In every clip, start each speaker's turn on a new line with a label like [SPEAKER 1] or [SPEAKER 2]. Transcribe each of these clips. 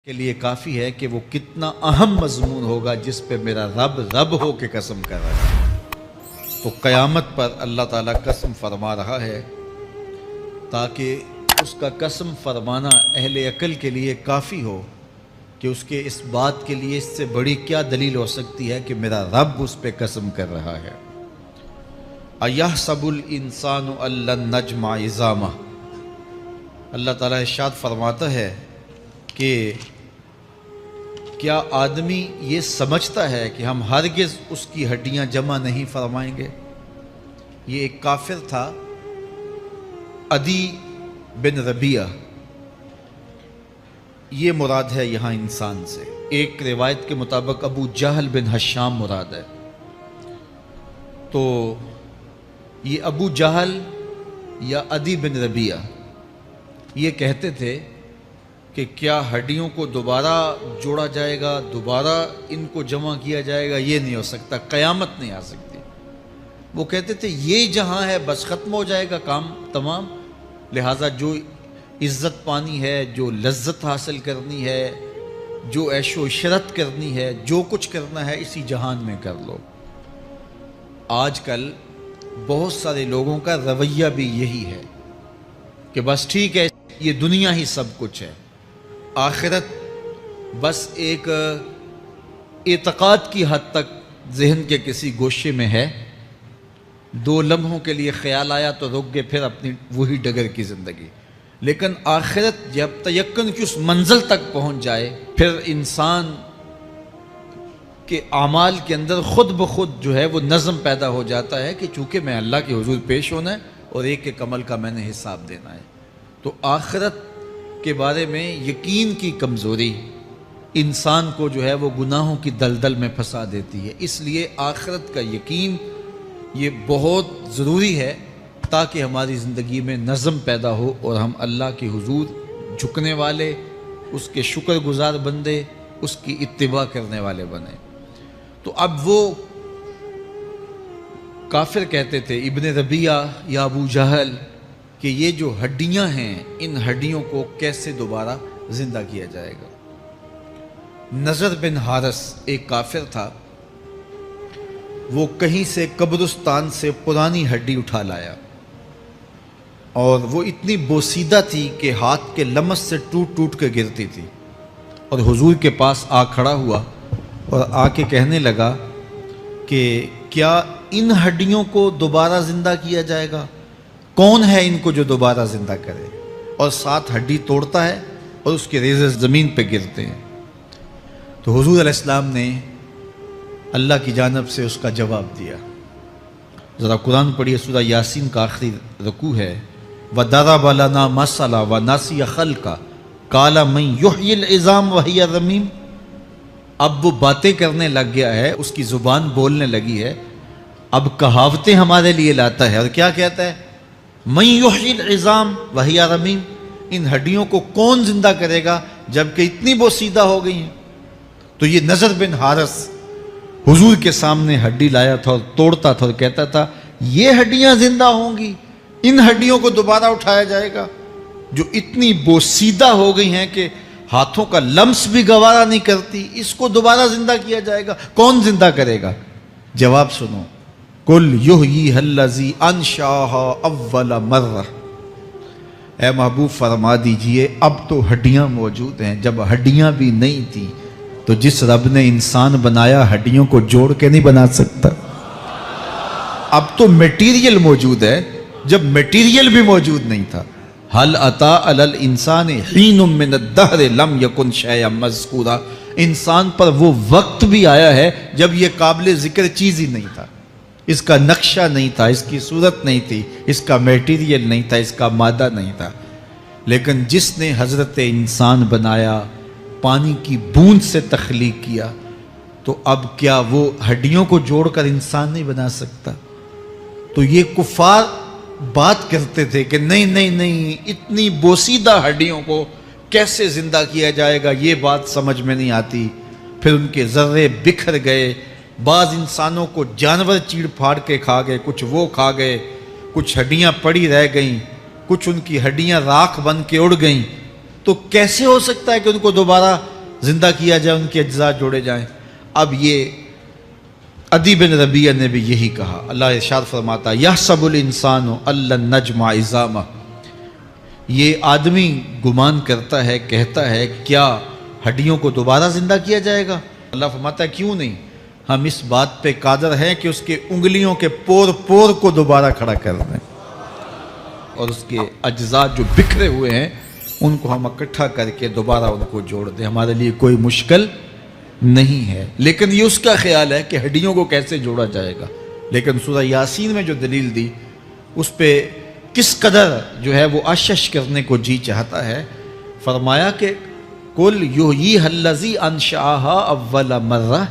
[SPEAKER 1] کے لیے کافی ہے کہ وہ کتنا اہم مضمون ہوگا جس پہ میرا رب ہو کے قسم کر رہا ہے۔ تو قیامت پر اللہ تعالیٰ قسم فرما رہا ہے تاکہ اس کا قسم فرمانا اہل عقل کے لیے کافی ہو کہ اس کے اس بات کے لیے اس سے بڑی کیا دلیل ہو سکتی ہے کہ میرا رب اس پہ قسم کر رہا ہے۔ اَيَحْسَبُ الْإِنسَانُ أَن لَّن نَّجْمَعَ عِظَامَهُ، اللہ تعالیٰ ارشاد فرماتا ہے کہ کیا آدمی یہ سمجھتا ہے کہ ہم ہرگز اس کی ہڈیاں جمع نہیں فرمائیں گے۔ یہ ایک کافر تھا عدی بن ربیعہ، یہ مراد ہے یہاں انسان سے۔ ایک روایت کے مطابق ابو جہل بن ہشام مراد ہے۔ تو یہ ابو جہل یا عدی بن ربیعہ یہ کہتے تھے کہ کیا ہڈیوں کو دوبارہ جوڑا جائے گا، دوبارہ ان کو جمع کیا جائے گا، یہ نہیں ہو سکتا، قیامت نہیں آ سکتی۔ وہ کہتے تھے یہ جہاں ہے بس ختم ہو جائے گا کام تمام، لہٰذا جو عزت پانی ہے، جو لذت حاصل کرنی ہے، جو عیش و عشرت کرنی ہے، جو کچھ کرنا ہے اسی جہان میں کر لو۔ آج کل بہت سارے لوگوں کا رویہ بھی یہی ہے کہ بس ٹھیک ہے یہ دنیا ہی سب کچھ ہے، آخرت بس ایک اعتقاد کی حد تک ذہن کے کسی گوشے میں ہے، 2 لمحوں کے لیے خیال آیا تو رک گئے، پھر اپنی وہی ڈگر کی زندگی۔ لیکن آخرت جب تیقن کی اس منزل تک پہنچ جائے پھر انسان کے اعمال کے اندر خود بخود جو ہے وہ نظم پیدا ہو جاتا ہے کہ چونکہ میں اللہ کے حضور پیش ہونا ہے اور ایک ایک عمل کا میں نے حساب دینا ہے۔ تو آخرت کے بارے میں یقین کی کمزوری انسان کو جو ہے وہ گناہوں کی دلدل میں پھنسا دیتی ہے۔ اس لیے آخرت کا یقین یہ بہت ضروری ہے تاکہ ہماری زندگی میں نظم پیدا ہو اور ہم اللہ کے حضور جھکنے والے، اس کے شکر گزار بندے، اس کی اتباع کرنے والے بنیں۔ تو اب وہ کافر کہتے تھے ابن ربیعہ یا ابو جہل کہ یہ جو ہڈیاں ہیں ان ہڈیوں کو کیسے دوبارہ زندہ کیا جائے گا۔ نضر بن حارث ایک کافر تھا، وہ کہیں سے قبرستان سے پرانی ہڈی اٹھا لایا اور وہ اتنی بوسیدہ تھی کہ ہاتھ کے لمس سے ٹوٹ ٹوٹ کے گرتی تھی، اور حضور کے پاس آ کھڑا ہوا اور آ کے کہنے لگا کہ کیا ان ہڈیوں کو دوبارہ زندہ کیا جائے گا؟ کون ہے ان کو جو دوبارہ زندہ کرے؟ اور ساتھ ہڈی توڑتا ہے اور اس کے ریزے زمین پہ گرتے ہیں۔ تو حضور علیہ السلام نے اللہ کی جانب سے اس کا جواب دیا۔ ذرا قرآن پڑھیے، سورہ یاسین کا آخری رکوع ہے، وَضَرَبَ لَنَا مَثَلًا وَنَسِیَ خَلْقَهُ قَالَ مَن يُحْیِی الْعِظَامَ وَهِیَ رَمِیمٌ۔ اب وہ باتیں کرنے لگ گیا ہے، اس کی زبان بولنے لگی ہے، اب کہاوتیں ہمارے لیے لاتا ہے، اور کیا کہتا ہے؟ مَن يُحْیِی الْعِظَامَ وَهِیَ رَمِیمٌ، ان ہڈیوں کو کون زندہ کرے گا جبکہ اتنی بوسیدہ ہو گئی ہیں۔ تو یہ نضر بن حارث حضور کے سامنے ہڈی لایا تھا اور توڑتا تھا اور کہتا تھا یہ ہڈیاں زندہ ہوں گی، ان ہڈیوں کو دوبارہ اٹھایا جائے گا جو اتنی بوسیدہ ہو گئی ہیں کہ ہاتھوں کا لمس بھی گوارا نہیں کرتی، اس کو دوبارہ زندہ کیا جائے گا، کون زندہ کرے گا؟ جواب سنو، قُلْ يُحْيِيهَا الَّذِي أَنشَأَهَا أَوَّلَ مَرَّةٍ، اے محبوب فرما دیجئے اب تو ہڈیاں موجود ہیں، جب ہڈیاں بھی نہیں تھیں تو جس رب نے انسان بنایا ہڈیوں کو جوڑ کے نہیں بنا سکتا۔ اب تو میٹیریل موجود ہے جب میٹیریل بھی موجود نہیں تھا۔ هل أتى على الإنسان حين من الدهر لم يكن شيئا مذكورا، انسان پر وہ وقت بھی آیا ہے جب یہ قابل ذکر چیز ہی نہیں تھا، اس کا نقشہ نہیں تھا، اس کی صورت نہیں تھی، اس کا میٹیریل نہیں تھا، اس کا مادہ نہیں تھا، لیکن جس نے حضرت انسان بنایا، پانی کی بوند سے تخلیق کیا، تو اب کیا وہ ہڈیوں کو جوڑ کر انسان نہیں بنا سکتا؟ تو یہ کفار بات کرتے تھے کہ نہیں نہیں نہیں، اتنی بوسیدہ ہڈیوں کو کیسے زندہ کیا جائے گا، یہ بات سمجھ میں نہیں آتی۔ پھر ان کے ذرے بکھر گئے، بعض انسانوں کو جانور چیڑ پھاڑ کے کھا گئے، کچھ وہ کھا گئے، کچھ ہڈیاں پڑی رہ گئیں، کچھ ان کی ہڈیاں راکھ بن کے اڑ گئیں۔ تو کیسے ہو سکتا ہے کہ ان کو دوبارہ زندہ کیا جائے، ان کے اجزاء جوڑے جائیں؟ اب یہ عدی بن ربیعہ نے بھی یہی کہا. اللہ ارشاد فرماتا یحسب الانسان ان نجمع عظامہ، یہ آدمی گمان کرتا ہے، کہتا ہے کیا ہڈیوں کو دوبارہ زندہ کیا جائے گا؟ اللہ فرماتا ہے کیوں نہیں، ہم اس بات پہ قادر ہیں کہ اس کے انگلیوں کے پور پور کو دوبارہ کھڑا کر دیں، اور اس کے اجزاء جو بکھرے ہوئے ہیں ان کو ہم اکٹھا کر کے دوبارہ ان کو جوڑ دیں. ہمارے لیے کوئی مشکل نہیں ہے. لیکن یہ اس کا خیال ہے کہ ہڈیوں کو کیسے جوڑا جائے گا. لیکن سورہ یاسین میں جو دلیل دی اس پہ کس قدر جو ہے وہ اشش کرنے کو جی چاہتا ہے. فرمایا کہ کل یحییھا الذی انشأھا اول مرہ،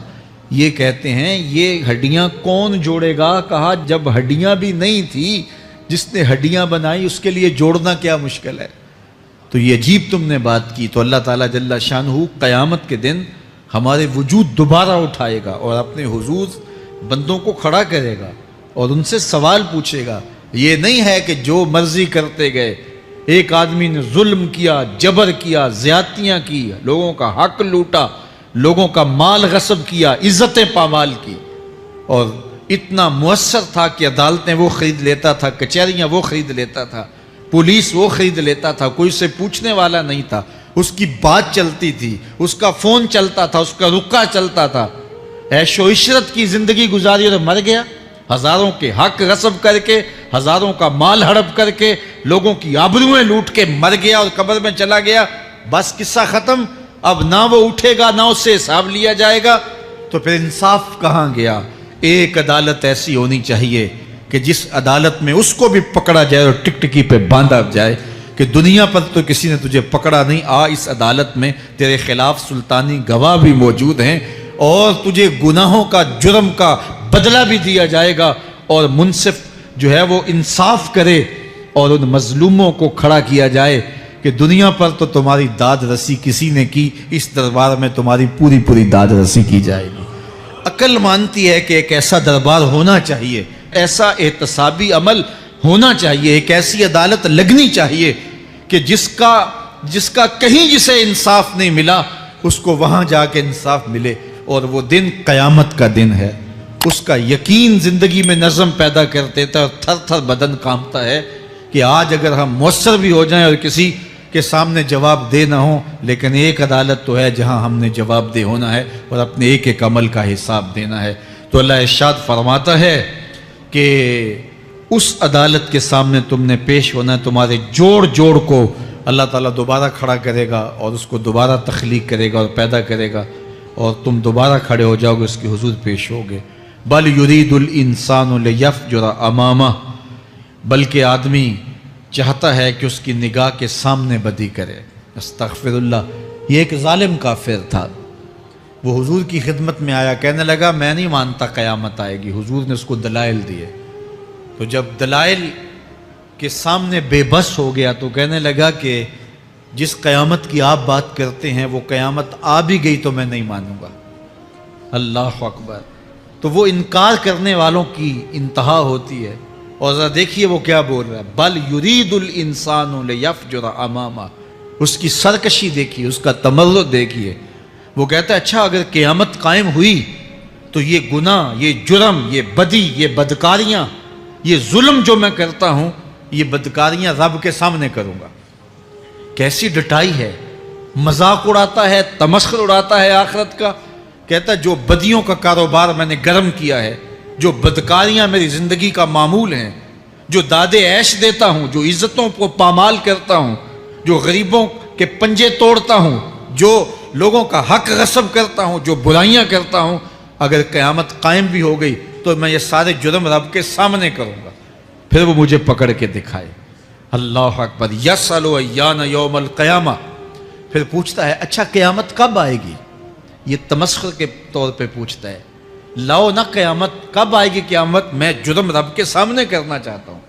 [SPEAKER 1] یہ کہتے ہیں یہ ہڈیاں کون جوڑے گا؟ کہا جب ہڈیاں بھی نہیں تھی، جس نے ہڈیاں بنائی اس کے لیے جوڑنا کیا مشکل ہے. تو یہ عجیب تم نے بات کی. تو اللہ تعالیٰ جل شانہ قیامت کے دن ہمارے وجود دوبارہ اٹھائے گا اور اپنے حضور بندوں کو کھڑا کرے گا اور ان سے سوال پوچھے گا. یہ نہیں ہے کہ جو مرضی کرتے گئے. ایک آدمی نے ظلم کیا، جبر کیا، زیادتیاں کی، لوگوں کا حق لوٹا، لوگوں کا مال غصب کیا، عزتیں پامال کی، اور اتنا مؤثر تھا کہ عدالتیں وہ خرید لیتا تھا، کچہریاں وہ خرید لیتا تھا، پولیس وہ خرید لیتا تھا، کوئی سے پوچھنے والا نہیں تھا، اس کی بات چلتی تھی، اس کا فون چلتا تھا، اس کا رکا چلتا تھا، عیش و عشرت کی زندگی گزاری اور مر گیا. ہزاروں کے حق غصب کر کے، ہزاروں کا مال ہڑپ کر کے، لوگوں کی آبروئیں لوٹ کے مر گیا اور قبر میں چلا گیا. بس قصہ ختم. اب نہ وہ اٹھے گا نہ اس سے حساب لیا جائے گا. تو پھر انصاف کہاں گیا؟ ایک عدالت ایسی ہونی چاہیے کہ جس عدالت میں اس کو بھی پکڑا جائے اور ٹکٹکی پہ باندھا جائے کہ دنیا پر تو کسی نے تجھے پکڑا نہیں، آ اس عدالت میں تیرے خلاف سلطانی گواہ بھی موجود ہیں اور تجھے گناہوں کا، جرم کا بدلہ بھی دیا جائے گا، اور منصف جو ہے وہ انصاف کرے اور ان مظلوموں کو کھڑا کیا جائے کہ دنیا پر تو تمہاری داد رسی کسی نے کی، اس دربار میں تمہاری پوری پوری داد رسی کی جائے گی. عقل مانتی ہے کہ ایک ایسا دربار ہونا چاہیے، ایسا احتسابی عمل ہونا چاہیے، ایک ایسی عدالت لگنی چاہیے کہ جس کا کہیں جسے انصاف نہیں ملا اس کو وہاں جا کے انصاف ملے. اور وہ دن قیامت کا دن ہے. اس کا یقین زندگی میں نظم پیدا کر دیتا ہے اور تھر تھر بدن کانپتا ہے کہ آج اگر ہم مؤثر بھی ہو جائیں اور کسی کے سامنے جواب دہ نہ ہوں، لیکن ایک عدالت تو ہے جہاں ہم نے جواب دہ ہونا ہے اور اپنے ایک ایک عمل کا حساب دینا ہے. تو اللہ ارشاد فرماتا ہے کہ اس عدالت کے سامنے تم نے پیش ہونا ہے. تمہارے جوڑ جوڑ کو اللہ تعالیٰ دوبارہ کھڑا کرے گا اور اس کو دوبارہ تخلیق کرے گا اور پیدا کرے گا، اور تم دوبارہ کھڑے ہو جاؤ گے، اس کے حضور پیش ہوگے. بل یرید الانسان لیفجر امامہ، بلکہ آدمی چاہتا ہے کہ اس کی نگاہ کے سامنے بدی کرے. استغفر اللہ. یہ ایک ظالم کافر تھا، وہ حضور کی خدمت میں آیا، کہنے لگا میں نہیں مانتا قیامت آئے گی. حضور نے اس کو دلائل دیے. تو جب دلائل کے سامنے بے بس ہو گیا تو کہنے لگا کہ جس قیامت کی آپ بات کرتے ہیں وہ قیامت آ بھی گئی تو میں نہیں مانوں گا. اللہ اکبر. تو وہ انکار کرنے والوں کی انتہا ہوتی ہے. اور ذرا دیکھیے وہ کیا بول رہا ہے، بل یرید الانسان لیفجر امامہ. اس کی سرکشی دیکھیے، اس کا تمرد دیکھیے. وہ کہتا ہے اچھا اگر قیامت قائم ہوئی تو یہ گناہ، یہ جرم، یہ بدی، یہ بدکاریاں، یہ ظلم جو میں کرتا ہوں، یہ بدکاریاں رب کے سامنے کروں گا. کیسی ڈٹائی ہے. مذاق اڑاتا ہے، تمسخر اڑاتا ہے آخرت کا. کہتا ہے جو بدیوں کا کاروبار میں نے گرم کیا ہے، جو بدکاریاں میری زندگی کا معمول ہیں، جو دادے عیش دیتا ہوں، جو عزتوں کو پامال کرتا ہوں، جو غریبوں کے پنجے توڑتا ہوں، جو لوگوں کا حق غصب کرتا ہوں، جو برائیاں کرتا ہوں، اگر قیامت قائم بھی ہو گئی تو میں یہ سارے جرم رب کے سامنے کروں گا. پھر وہ مجھے پکڑ کے دکھائے. اللہ اکبر. یسأل ایان یوم القیامہ. پھر پوچھتا ہے اچھا قیامت کب آئے گی؟ یہ تمسخر کے طور پہ پوچھتا ہے. لاؤ نہ قیامت، کب آئے گی قیامت؟ میں جرم رب کے سامنے کرنا چاہتا ہوں.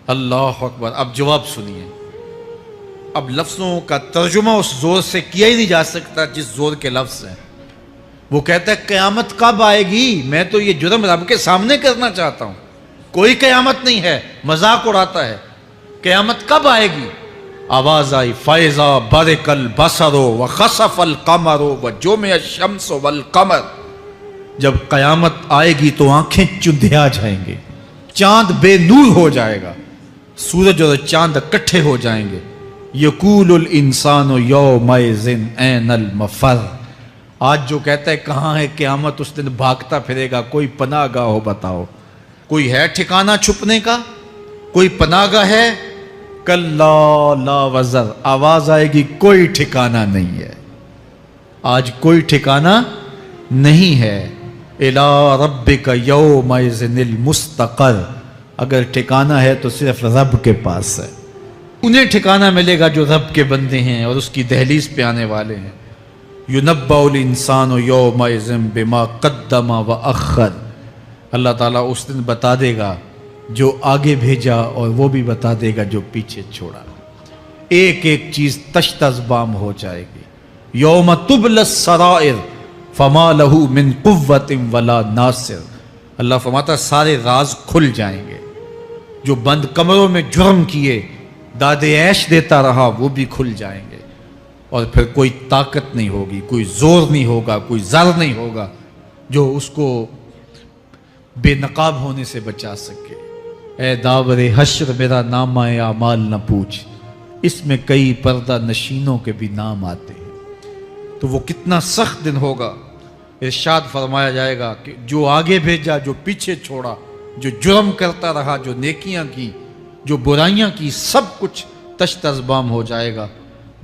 [SPEAKER 1] اللہ اکبر. اب جواب سنیے. اب لفظوں کا ترجمہ اس زور سے کیا ہی نہیں جا سکتا جس زور کے لفظ ہیں. وہ کہتا ہے قیامت کب آئے گی؟ میں تو یہ جرم رب کے سامنے کرنا چاہتا ہوں. کوئی قیامت نہیں ہے. مذاق اڑاتا ہے. قیامت کب آئے گی؟ آواز آئی فیضا برق البصر وخسف القمر وجمع الشمس والقمر، جب قیامت آئے گی تو آنکھیں چندھیا جائیں گے، چاند بے نور ہو جائے گا، سورج اور چاند اکٹھے ہو جائیں گے۔ یقول الانسان یومئذ این المفر، آج جو کہتا ہے کہاں ہے قیامت، اس دن بھاگتا پھرے گا، کوئی پناہ گاہ ہو بتاؤ، کوئی ہے ٹھکانہ چھپنے کا، کوئی پناہ گاہ ہے؟ کلا لا وزر، آواز آئے گی کوئی ٹھکانہ نہیں ہے، آج کوئی ٹھکانہ نہیں ہے۔ الی ربک یومئذ المستقر، اگر ٹھکانہ ہے تو صرف رب کے پاس ہے، انہیں ٹھکانہ ملے گا جو رب کے بندے ہیں اور اس کی دہلیز پہ آنے والے ہیں۔ یُنَبَّأُ الْإِنسَانُ یومئذ بما قدم وأخر، اللہ تعالیٰ اس دن بتا دے گا جو آگے بھیجا اور وہ بھی بتا دے گا جو پیچھے چھوڑا، ایک ایک چیز تشت ازبام ہو جائے گی۔ یوم تبلی السرائر فما لہ من قوت ولا ناصر، اللہ فرماتا ہے سارے راز کھل جائیں گے، جو بند کمروں میں جرم کیے داد عیش دیتا رہا وہ بھی کھل جائیں گے، اور پھر کوئی طاقت نہیں ہوگی، کوئی زور نہیں ہوگا، کوئی زر نہیں ہوگا جو اس کو بے نقاب ہونے سے بچا سکے۔ اے داور حشر میرا نامہ اعمال نہ پوچھ، اس میں کئی پردہ نشینوں کے بھی نام آتے ہیں، تو وہ کتنا سخت دن ہوگا۔ ارشاد فرمایا جائے گا کہ جو آگے بھیجا، جو پیچھے چھوڑا، جو جرم کرتا رہا، جو نیکیاں کی، جو برائیاں کی، سب کچھ تشت ازبام ہو جائے گا۔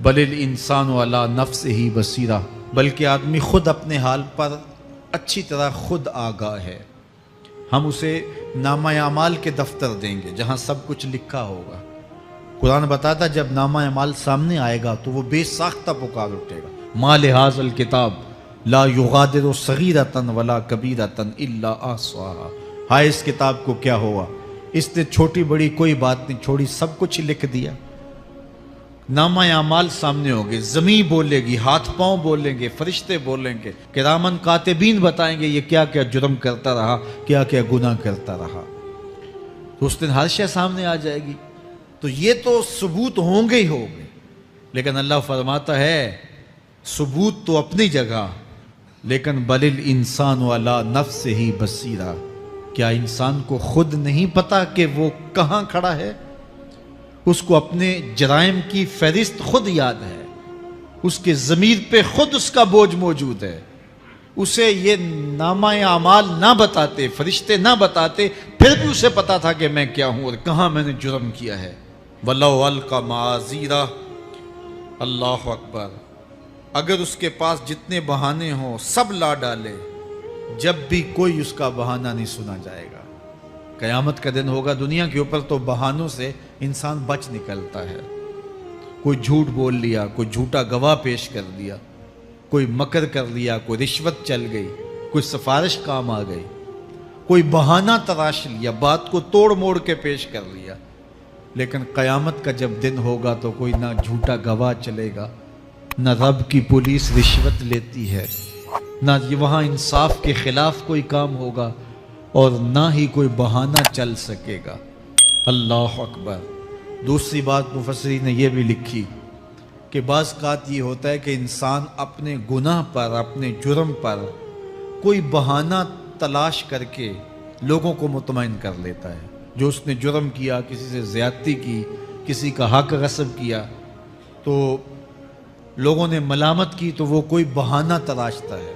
[SPEAKER 1] بل الانسان علی نفسہ بصیرہ، بلکہ آدمی خود اپنے حال پر اچھی طرح خود آگاہ ہے۔ ہم اسے نامہ اعمال کے دفتر دیں گے جہاں سب کچھ لکھا ہوگا۔ قرآن بتاتا جب نامہ اعمال سامنے آئے گا تو وہ بے ساختہ پکار اٹھے گا، ما لہذا الکتاب لا یغادر صغیرۃ ولا کبیرۃ الا احصاها، ہائے اس کتاب کو کیا ہوا، اس نے چھوٹی بڑی کوئی بات نہیں چھوڑی، سب کچھ لکھ دیا۔ نامہ اعمال سامنے ہوگے، زمین بولے گی، ہاتھ پاؤں بولیں گے، فرشتے بولیں گے، کرامن کاتبین بتائیں گے یہ کیا کیا جرم کرتا رہا، کیا کیا گناہ کرتا رہا۔ تو اس دن ہر شے سامنے آ جائے گی، تو یہ تو ثبوت ہوں گے ہی ہوں گے، لیکن اللہ فرماتا ہے ثبوت تو اپنی جگہ، لیکن بل الانسان علی نفسہ بصیرہ، کیا انسان کو خود نہیں پتا کہ وہ کہاں کھڑا ہے؟ اس کو اپنے جرائم کی فہرست خود یاد ہے، اس کے ضمیر پہ خود اس کا بوجھ موجود ہے، اسے یہ نامہ اعمال نہ بتاتے، فرشتے نہ بتاتے، پھر بھی اسے پتا تھا کہ میں کیا ہوں اور کہاں میں نے جرم کیا ہے۔ وَلَوْ أَلْقَى مَعَاذِيرَهُ، اللہ اکبر، اگر اس کے پاس جتنے بہانے ہوں سب لا ڈالے، جب بھی کوئی اس کا بہانہ نہیں سنا جائے گا۔ قیامت کا دن ہوگا، دنیا کے اوپر تو بہانوں سے انسان بچ نکلتا ہے، کوئی جھوٹ بول لیا، کوئی جھوٹا گواہ پیش کر دیا، کوئی مکر کر لیا، کوئی رشوت چل گئی، کوئی سفارش کام آ گئی، کوئی بہانہ تراش لیا، بات کو توڑ موڑ کے پیش کر لیا۔ لیکن قیامت کا جب دن ہوگا تو کوئی نہ جھوٹا گواہ چلے گا، نہ رب کی پولیس رشوت لیتی ہے، نہ وہاں انصاف کے خلاف کوئی کام ہوگا، اور نہ ہی کوئی بہانہ چل سکے گا۔ اللہ اکبر۔ دوسری بات مفسرین نے یہ بھی لکھی کہ بعض اوقات یہ ہوتا ہے کہ انسان اپنے گناہ پر، اپنے جرم پر کوئی بہانہ تلاش کر کے لوگوں کو مطمئن کر لیتا ہے۔ جو اس نے جرم کیا، کسی سے زیادتی کی، کسی کا حق غصب کیا، تو لوگوں نے ملامت کی تو وہ کوئی بہانہ تلاشتا ہے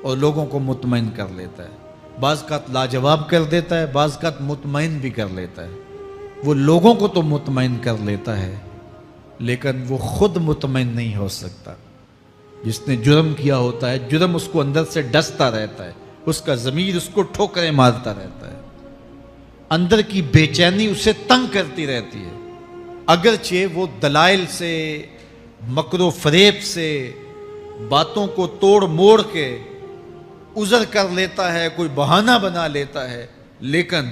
[SPEAKER 1] اور لوگوں کو مطمئن کر لیتا ہے۔ بعض اوقات لاجواب کر دیتا ہے، بعض اوقات مطمئن بھی کر لیتا ہے۔ وہ لوگوں کو تو مطمئن کر لیتا ہے لیکن وہ خود مطمئن نہیں ہو سکتا۔ جس نے جرم کیا ہوتا ہے، جرم اس کو اندر سے ڈستا رہتا ہے، اس کا ضمیر اس کو ٹھوکریں مارتا رہتا ہے، اندر کی بے چینی اسے تنگ کرتی رہتی ہے، اگرچہ وہ دلائل سے، مکر و فریب سے، باتوں کو توڑ موڑ کے عذر کر لیتا ہے، کوئی بہانہ بنا لیتا ہے، لیکن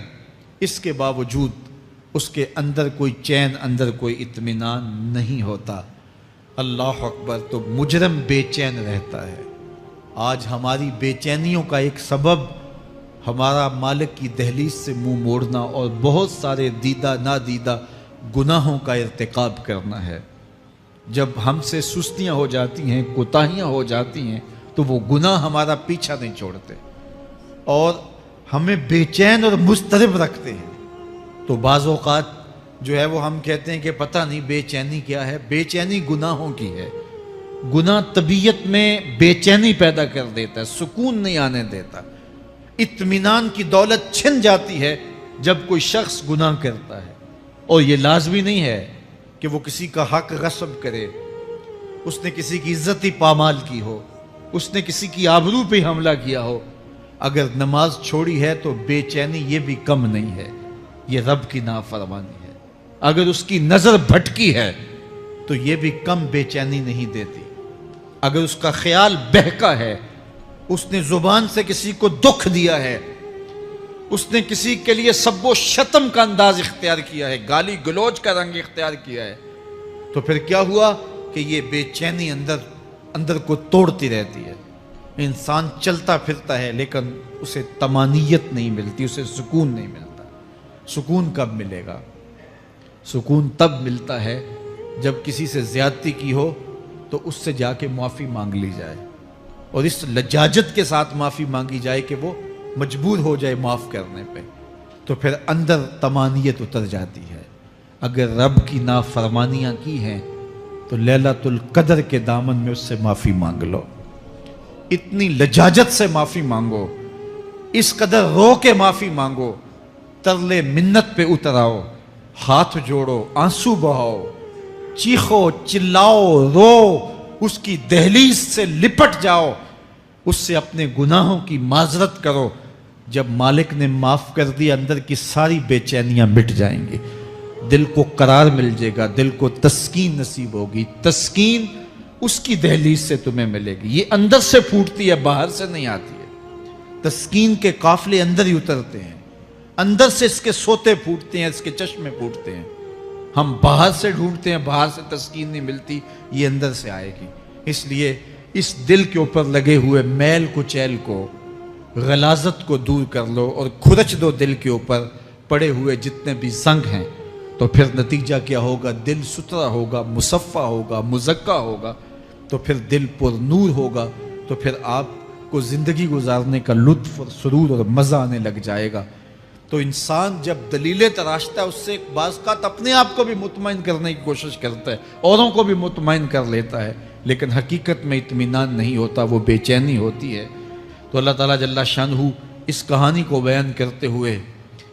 [SPEAKER 1] اس کے باوجود اس کے اندر کوئی چین، اندر کوئی اطمینان نہیں ہوتا۔ اللہ اکبر۔ تو مجرم بے چین رہتا ہے۔ آج ہماری بے چینیوں کا ایک سبب ہمارا مالک کی دہلیز سے منہ موڑنا اور بہت سارے دیدہ نادیدہ گناہوں کا ارتکاب کرنا ہے۔ جب ہم سے سستیاں ہو جاتی ہیں، کوتاہیاں ہو جاتی ہیں، تو وہ گناہ ہمارا پیچھا نہیں چھوڑتے اور ہمیں بے چین اور مضطرب رکھتے ہیں۔ تو بعض اوقات جو ہے وہ ہم کہتے ہیں کہ پتہ نہیں بے چینی کیا ہے۔ بے چینی گناہوں کی ہے۔ گناہ طبیعت میں بے چینی پیدا کر دیتا ہے، سکون نہیں آنے دیتا۔ اطمینان کی دولت چھن جاتی ہے جب کوئی شخص گناہ کرتا ہے، اور یہ لازمی نہیں ہے کہ وہ کسی کا حق غصب کرے، اس نے کسی کی عزت ہی پامال کی ہو، اس نے کسی کی آبرو پہ حملہ کیا ہو۔ اگر نماز چھوڑی ہے تو بے چینی یہ بھی کم نہیں ہے، یہ رب کی نافرمانی ہے۔ اگر اس کی نظر بھٹکی ہے تو یہ بھی کم بے چینی نہیں دیتی۔ اگر اس کا خیال بہکا ہے، اس نے زبان سے کسی کو دکھ دیا ہے، اس نے کسی کے لیے سب و شتم کا انداز اختیار کیا ہے، گالی گلوچ کا رنگ اختیار کیا ہے، تو پھر کیا ہوا کہ یہ بے چینی اندر کو توڑتی رہتی ہے۔ انسان چلتا پھرتا ہے لیکن اسے طمانیت نہیں ملتی، اسے سکون نہیں ملتا۔ سکون کب ملے گا؟ سکون تب ملتا ہے جب کسی سے زیادتی کی ہو تو اس سے جا کے معافی مانگ لی جائے، اور اس لجاجت کے ساتھ معافی مانگی جائے کہ وہ مجبور ہو جائے معاف کرنے پہ، تو پھر اندر طمانیت اتر جاتی ہے۔ اگر رب کی نافرمانیاں کی ہیں تو لیلۃ القدر کے دامن میں اس سے معافی مانگ لو، اتنی لجاجت سے معافی مانگو، اس قدر رو کے معافی مانگو، ترلے منت پہ اتر آؤ، ہاتھ جوڑو، آنسو بہاؤ، چیخو، چلاؤ، رو، اس کی دہلیز سے لپٹ جاؤ، اس سے اپنے گناہوں کی معذرت کرو۔ جب مالک نے معاف کر دیا، اندر کی ساری بے چینیاں مٹ جائیں گی، دل کو قرار مل جائے گا، دل کو تسکین نصیب ہوگی۔ تسکین اس کی دہلیز سے تمہیں ملے گی، یہ اندر سے پھوٹتی ہے، باہر سے نہیں آتی ہے۔ تسکین کے قافلے اندر ہی اترتے ہیں، اندر سے اس کے سوتے پھوٹتے ہیں، اس کے چشمے پھوٹتے ہیں۔ ہم باہر سے ڈھونڈتے ہیں، باہر سے تسکین نہیں ملتی، یہ اندر سے آئے گی۔ اس لیے اس دل کے اوپر لگے ہوئے میل کچیل کو، غلاظت کو دور کر لو اور کھرچ دو دل کے اوپر پڑے ہوئے جتنے بھی زنگ ہیں، تو پھر نتیجہ کیا ہوگا؟ دل ستھرا ہوگا، مصفا ہوگا، مزکا ہوگا، تو پھر دل پر نور ہوگا، تو پھر آپ کو زندگی گزارنے کا لطف اور سرور اور مزہ آنے لگ جائے گا۔ تو انسان جب دلیلیں تراشتا ہے، اس سے بعض اوقات اپنے آپ کو بھی مطمئن کرنے کی کوشش کرتا ہے، اوروں کو بھی مطمئن کر لیتا ہے، لیکن حقیقت میں اطمینان نہیں ہوتا، وہ بے چینی ہوتی ہے۔ تو اللہ تعالیٰ جل شانہ اس کہانی کو بیان کرتے ہوئے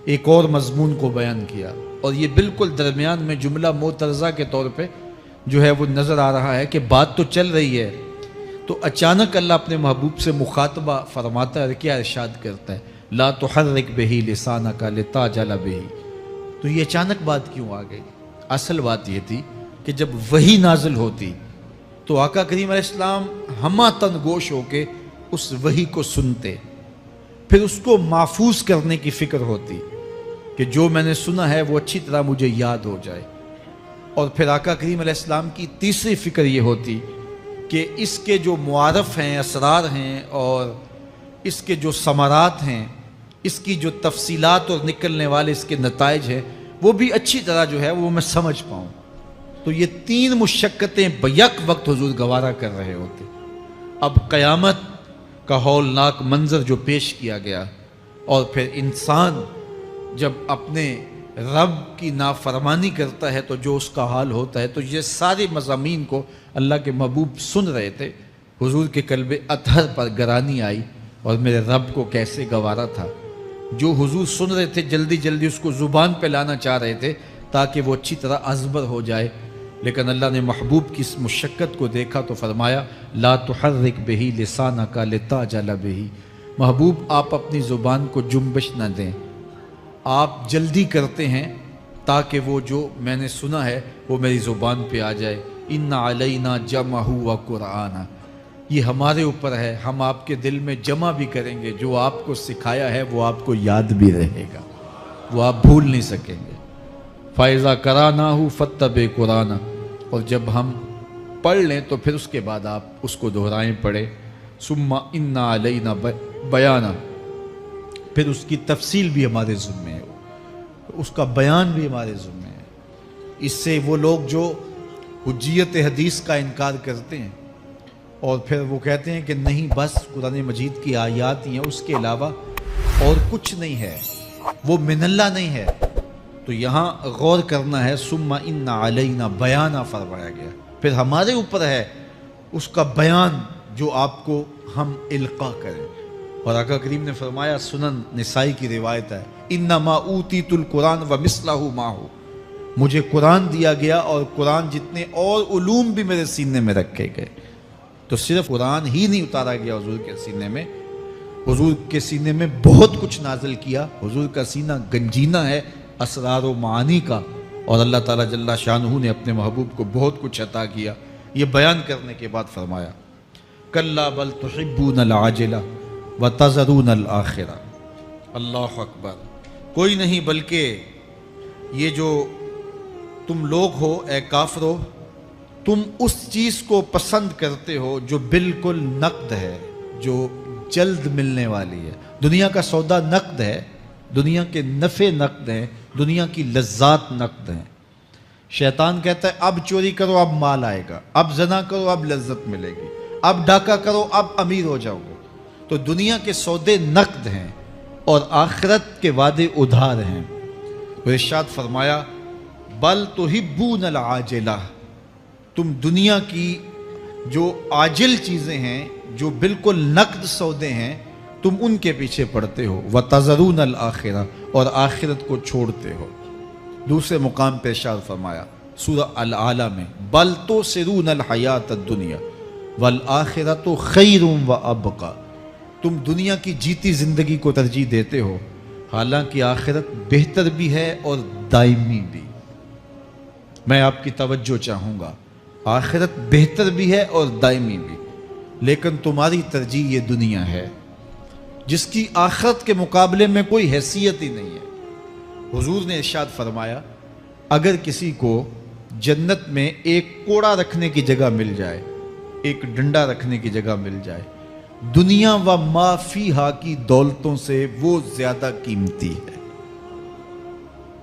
[SPEAKER 1] ایک اور مضمون کو بیان کیا، اور یہ بالکل درمیان میں جملہ معترضہ کے طور پہ جو ہے وہ نظر آ رہا ہے کہ بات تو چل رہی ہے، تو اچانک اللہ اپنے محبوب سے مخاطبہ فرماتا ہے، کیا ارشاد کرتا ہے؟ لا تحرک بہ لسانک لتعجل بہ۔ تو یہ اچانک بات کیوں آ گئی؟ اصل بات یہ تھی کہ جب وحی نازل ہوتی تو آقا کریم علیہ السلام ہمہ تن گوش ہو کے اس وحی کو سنتے، پھر اس کو محفوظ کرنے کی فکر ہوتی کہ جو میں نے سنا ہے وہ اچھی طرح مجھے یاد ہو جائے، اور پھر آقا کریم علیہ السلام کی تیسری فکر یہ ہوتی کہ اس کے جو معارف ہیں، اسرار ہیں، اور اس کے جو ثمرات ہیں، اس کی جو تفصیلات اور نکلنے والے اس کے نتائج ہیں، وہ بھی اچھی طرح جو ہے وہ میں سمجھ پاؤں۔ تو یہ تین مشقتیں بیک وقت حضور گوارا کر رہے ہوتے۔ اب قیامت کا ہولناک منظر جو پیش کیا گیا، اور پھر انسان جب اپنے رب کی نافرمانی کرتا ہے تو جو اس کا حال ہوتا ہے، تو یہ سارے مضامین کو اللہ کے محبوب سن رہے تھے۔ حضور کے قلب اطہر پر گرانی آئی، اور میرے رب کو کیسے گوارا تھا۔ جو حضور سن رہے تھے جلدی جلدی اس کو زبان پہ لانا چاہ رہے تھے تاکہ وہ اچھی طرح ازبر ہو جائے، لیکن اللہ نے محبوب کی اس مشقت کو دیکھا تو فرمایا لا تحرک بہ لسانک لتعجل بہ۔ محبوب آپ اپنی زبان کو جنبش نہ دیں، آپ جلدی کرتے ہیں تاکہ وہ جو میں نے سنا ہے وہ میری زبان پہ آ جائے۔ ان علینا جمعہ وقرآنہ، یہ ہمارے اوپر ہے، ہم آپ کے دل میں جمع بھی کریں گے، جو آپ کو سکھایا ہے وہ آپ کو یاد بھی رہے گا، وہ آپ بھول نہیں سکیں گے۔ فَإِذَا قَرَأْنَاهُ فَاتَّبِعْ قُرْآنَهُ، اور جب ہم پڑھ لیں تو پھر اس کے بعد آپ اس کو دہرائیں پڑھیں۔ ثُمَّ إِنَّ عَلَيْنَا بَيَانًا، پھر اس کی تفصیل بھی ہمارے ذمہ ہے، اس کا بیان بھی ہمارے ذمہ ہے۔ اس سے وہ لوگ جو حجیت حدیث کا انکار کرتے ہیں اور پھر وہ کہتے ہیں کہ نہیں بس قرآن مجید کی آیات ہی ہیں، اس کے علاوہ اور کچھ نہیں ہے، وہ من اللہ نہیں ہے، تو یہاں غور کرنا ہے۔ ثم ان علینا بیانہ فرمایا گیا، پھر ہمارے اوپر ہے اس کا بیان جو آپ کو ہم القاء کریں۔ اور آقا کریم نے فرمایا، سنن نسائی کی روایت ہے، انما اوتیت القرآن ومثلہ معہ، مجھے قرآن دیا گیا اور قرآن جتنے اور علوم بھی میرے سینے میں رکھے گئے۔ تو صرف قرآن ہی نہیں اتارا گیا حضور کے سینے میں، حضور کے سینے میں بہت کچھ نازل کیا۔ حضور کا سینہ گنجینہ ہے اسرار و معانی کا، اور اللہ تعالیٰ جل شانہ نے اپنے محبوب کو بہت کچھ عطا کیا۔ یہ بیان کرنے کے بعد فرمایا، کلا بل تحبون العاجلہ وتذرون الآخرہ۔ اللہ اکبر، کوئی نہیں بلکہ یہ جو تم لوگ ہو اے کافرو، تم اس چیز کو پسند کرتے ہو جو بالکل نقد ہے، جو جلد ملنے والی ہے۔ دنیا کا سودا نقد ہے، دنیا کے نفع نقد ہیں، دنیا کی لذات نقد ہیں۔ شیطان کہتا ہے اب چوری کرو اب مال آئے گا، اب زنا کرو اب لذت ملے گی، اب ڈاکہ کرو اب امیر ہو جاؤ گے۔ تو دنیا کے سودے نقد ہیں اور آخرت کے وعدے ادھار ہیں۔ تو ارشاد فرمایا، بل تحبون العاجلہ، تم دنیا کی جو عاجل چیزیں ہیں، جو بالکل نقد سودے ہیں، تم ان کے پیچھے پڑتے ہو، وتذرون الآخرہ، اور آخرت کو چھوڑتے ہو۔ دوسرے مقام پہ ارشاد فرمایا سورہ الاعلیٰ میں، بل تؤثرون الحیاۃ الدنیا والآخرۃ خیر وابقیٰ، تم دنیا کی جیتی زندگی کو ترجیح دیتے ہو، حالانکہ آخرت بہتر بھی ہے اور دائمی بھی۔ میں آپ کی توجہ چاہوں گا، آخرت بہتر بھی ہے اور دائمی بھی، لیکن تمہاری ترجیح یہ دنیا ہے جس کی آخرت کے مقابلے میں کوئی حیثیت ہی نہیں ہے۔ حضور نے ارشاد فرمایا، اگر کسی کو جنت میں ایک کوڑا رکھنے کی جگہ مل جائے، ایک ڈنڈا رکھنے کی جگہ مل جائے، دنیا و ما فیہا کی دولتوں سے وہ زیادہ قیمتی ہے۔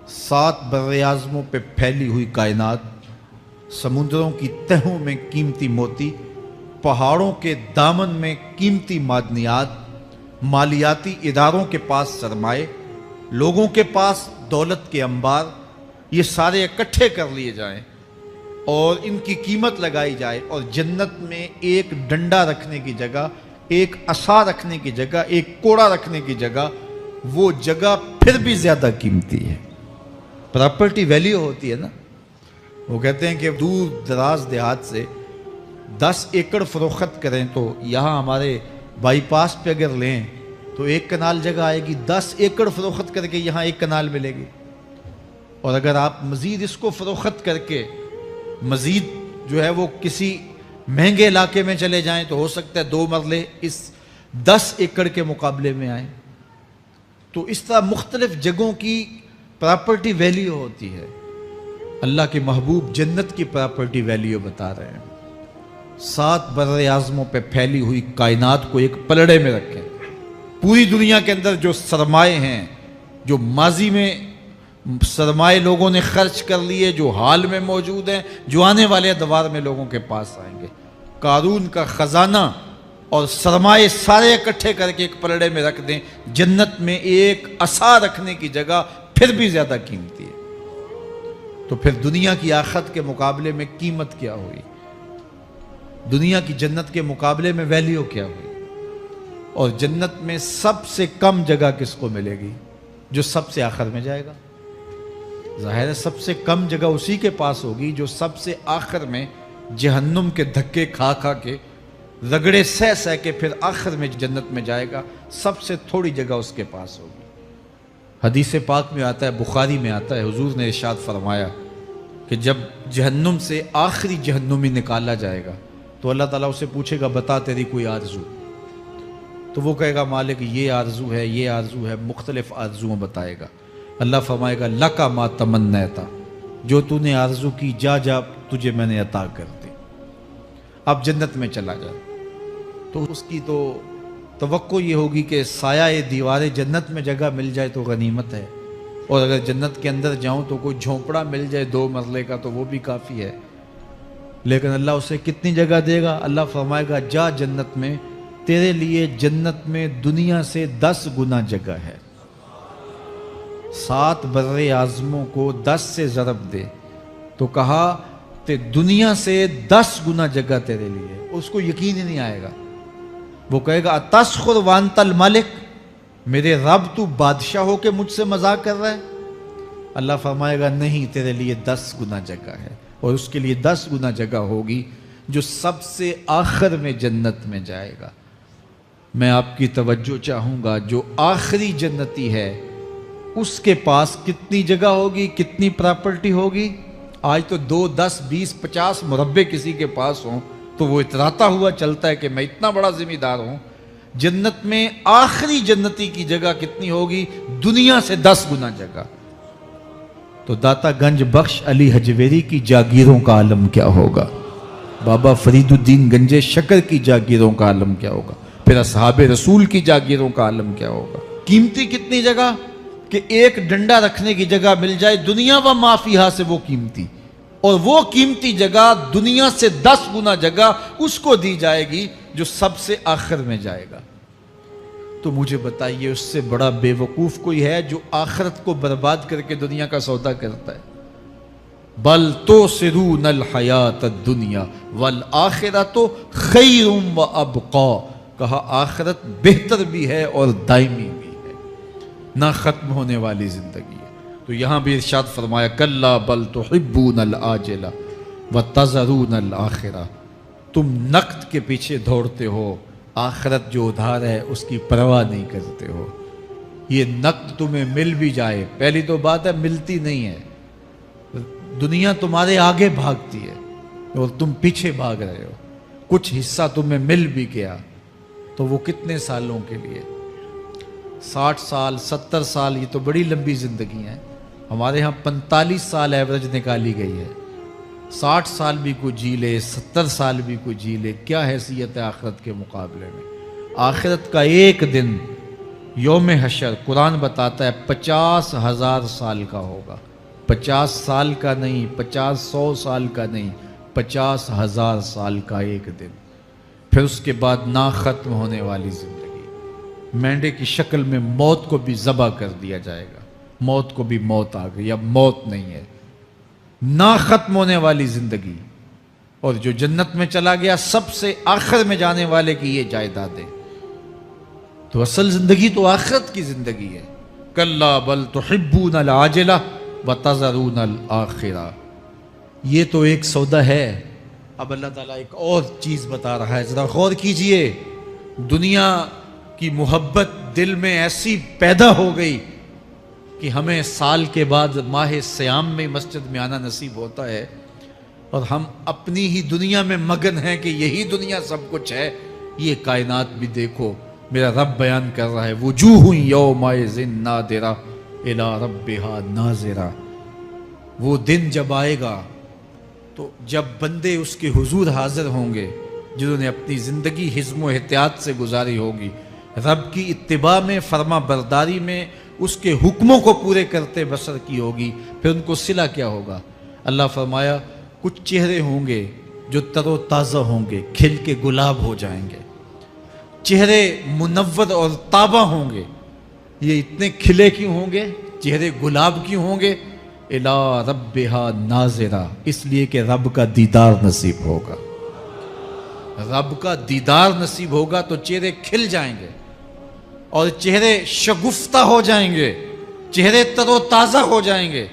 [SPEAKER 1] 7 براعظموں پہ پھیلی ہوئی کائنات، سمندروں کی تہوں میں قیمتی موتی، پہاڑوں کے دامن میں قیمتی معدنیات، مالیاتی اداروں کے پاس سرمائے، لوگوں کے پاس دولت کے انبار، یہ سارے اکٹھے کر لیے جائیں اور ان کی قیمت لگائی جائے، اور جنت میں ایک ڈنڈا رکھنے کی جگہ، ایک عصا رکھنے کی جگہ، ایک کوڑا رکھنے کی جگہ، وہ جگہ پھر بھی زیادہ قیمتی ہے۔ پراپرٹی ویلیو ہوتی ہے نا، وہ کہتے ہیں کہ دور دراز دیہات سے 10 ایکڑ فروخت کریں تو یہاں ہمارے بائی پاس پہ اگر لیں تو 1 کنال جگہ آئے گی، 10 ایکڑ فروخت کر کے یہاں 1 کنال ملے گی۔ اور اگر آپ مزید اس کو فروخت کر کے مزید جو ہے وہ کسی مہنگے علاقے میں چلے جائیں تو ہو سکتا ہے 2 مرلے اس 10 ایکڑ کے مقابلے میں آئیں۔ تو اس طرح مختلف جگہوں کی پراپرٹی ویلیو ہوتی ہے۔ اللہ کے محبوب جنت کی پراپرٹی ویلیو بتا رہے ہیں۔ 7 براعظموں پہ پھیلی ہوئی کائنات کو ایک پلڑے میں رکھیں، پوری دنیا کے اندر جو سرمائے ہیں، جو ماضی میں سرمائے لوگوں نے خرچ کر لیے، جو حال میں موجود ہیں، جو آنے والے ادوار میں لوگوں کے پاس آئیں گے، قارون کا خزانہ اور سرمائے سارے اکٹھے کر کے ایک پلڑے میں رکھ دیں، جنت میں ایک عصا رکھنے کی جگہ پھر بھی زیادہ قیمتی ہے۔ تو پھر دنیا کی آخرت کے مقابلے میں قیمت کیا ہوئی؟ دنیا کی جنت کے مقابلے میں ویلیو کیا ہوئی؟ اور جنت میں سب سے کم جگہ کس کو ملے گی؟ جو سب سے آخر میں جائے گا۔ ظاہر ہے سب سے کم جگہ اسی کے پاس ہوگی جو سب سے آخر میں جہنم کے دھکے کھا کھا کے، رگڑے سہ سہ کے پھر آخر میں جنت میں جائے گا۔ سب سے تھوڑی جگہ اس کے پاس ہوگی۔ حدیث پاک میں آتا ہے، بخاری میں آتا ہے، حضور نے ارشاد فرمایا کہ جب جہنم سے آخری جہنمی نکالا جائے گا تو اللہ تعالیٰ اسے پوچھے گا، بتا تیری کوئی آرزو؟ تو وہ کہے گا، مالک یہ آرزو ہے، یہ آرزو ہے، مختلف آرزوؤں بتائے گا۔ اللہ فرمائے گا، لکا ما تمنیتا، جو تو نے آرزو کی جا جا تجھے میں نے عطا کر دی، اب جنت میں چلا جا۔ تو اس کی تو توقع یہ ہوگی کہ سایہ دیوار جنت میں جگہ مل جائے تو غنیمت ہے، اور اگر جنت کے اندر جاؤں تو کوئی جھونپڑا مل جائے 2 مرلے کا تو وہ بھی کافی ہے، لیکن اللہ اسے کتنی جگہ دے گا؟ اللہ فرمائے گا جا جنت میں، تیرے لیے جنت میں دنیا سے 10 گنا جگہ ہے۔ 7 بر اعظموں کو 10 سے ضرب دے تو کہا کہ دنیا سے 10 گنا جگہ تیرے لیے۔ اس کو یقین ہی نہیں آئے گا، وہ کہے گا اتسخر وانت الملک، میرے رب تو بادشاہ ہو کے مجھ سے مذاق کر رہا ہے؟ اللہ فرمائے گا نہیں، تیرے لیے 10 گنا جگہ ہے، اور اس کے لیے 10 گنا جگہ ہوگی جو سب سے آخر میں جنت میں جائے گا۔ میں آپ کی توجہ چاہوں گا، جو آخری جنتی ہے اس کے پاس کتنی جگہ ہوگی، کتنی پراپرٹی ہوگی؟ آج تو 2 10 20 50 مربع کسی کے پاس ہوں تو وہ اتراتا ہوا چلتا ہے کہ میں اتنا بڑا ذمہ دار ہوں۔ جنت میں آخری جنتی کی جگہ کتنی ہوگی؟ دنیا سے 10 گنا جگہ۔ تو داتا گنج بخش علی حجویری کی جاگیروں کا عالم کیا ہوگا؟ بابا فرید الدین گنج شکر کی جاگیروں کا عالم کیا ہوگا؟ پھر اصحاب رسول کی جاگیروں کا عالم کیا ہوگا؟ قیمتی کتنی جگہ کہ ایک ڈنڈا رکھنے کی جگہ مل جائے، دنیا و ما فیہا سے وہ قیمتی، اور وہ قیمتی جگہ دنیا سے 10 گنا جگہ اس کو دی جائے گی جو سب سے آخر میں جائے گا۔ تو مجھے بتائیے اس سے بڑا بے وقوف کوئی ہے جو آخرت کو برباد کر کے دنیا کا سودا کرتا ہے؟ بل توسرون الحیات الدنیا والآخرۃ خیر وابقا، کہا آخرت بہتر بھی ہے اور دائمی بھی ہے، نہ ختم ہونے والی زندگی ہے۔ تو یہاں بھی ارشاد فرمایا کلا بل تحبون العاجلہ وتذرون الآخرہ، تم نقد کے پیچھے دوڑتے ہو، آخرت جو ادھار ہے اس کی پرواہ نہیں کرتے ہو۔ یہ نقد تمہیں مل بھی جائے، پہلی تو بات ہے ملتی نہیں ہے، دنیا تمہارے آگے بھاگتی ہے اور تم پیچھے بھاگ رہے ہو۔ کچھ حصہ تمہیں مل بھی گیا تو وہ کتنے سالوں کے لیے؟ 60 سال 70 سال، یہ تو بڑی لمبی زندگی ہیں۔ ہمارے ہاں 45 سال ایوریج نکالی گئی ہے۔ 60 سال بھی کوئی جی لے، 70 سال بھی کوئی جی لے، کیا حیثیت ہے آخرت کے مقابلے میں؟ آخرت کا ایک دن یوم حشر قرآن بتاتا ہے 50,000 سال کا ہوگا۔ 50 سال کا نہیں، 50-100 سال کا نہیں، 50,000 سال کا ایک دن۔ پھر اس کے بعد نا ختم ہونے والی زندگی، مینڈے کی شکل میں موت کو بھی ذبح کر دیا جائے گا، موت کو بھی موت آ گئی، اب موت نہیں ہے، نا ختم ہونے والی زندگی۔ اور جو جنت میں چلا گیا سب سے آخر میں جانے والے کی یہ جائیدادیں۔ تو اصل زندگی تو آخرت کی زندگی ہے۔ کلا بل تحبون العاجلہ وتذرون الآخرہ، یہ تو ایک سودا ہے۔ اب اللہ تعالیٰ ایک اور چیز بتا رہا ہے، ذرا غور کیجئے۔ دنیا کی محبت دل میں ایسی پیدا ہو گئی کہ ہمیں سال کے بعد ماہ سیام میں مسجد میں آنا نصیب ہوتا ہے، اور ہم اپنی ہی دنیا میں مگن ہیں کہ یہی دنیا سب کچھ ہے۔ یہ کائنات بھی دیکھو، میرا رب بیان کر رہا ہے وجوہ یومئذ ناظرہ الی ربہا ناظرہ۔ وہ دن جب آئے گا تو جب بندے اس کے حضور حاضر ہوں گے جنہوں نے اپنی زندگی حزم و احتیاط سے گزاری ہوگی، رب کی اتباع میں، فرما برداری میں، اس کے حکموں کو پورے کرتے بسر کی ہوگی، پھر ان کو صلہ کیا ہوگا؟ اللہ فرمایا کچھ چہرے ہوں گے جو تر و تازہ ہوں گے، کھل کے گلاب ہو جائیں گے، چہرے منور اور تابہ ہوں گے۔ یہ اتنے کھلے کیوں ہوں گے؟ چہرے گلاب کیوں ہوں گے؟ الی ربہا ناظرہ، اس لیے کہ رب کا دیدار نصیب ہوگا۔ رب کا دیدار نصیب ہوگا تو چہرے کھل جائیں گے اور چہرے شگفتہ ہو جائیں گے، چہرے تر و تازہ ہو جائیں گے۔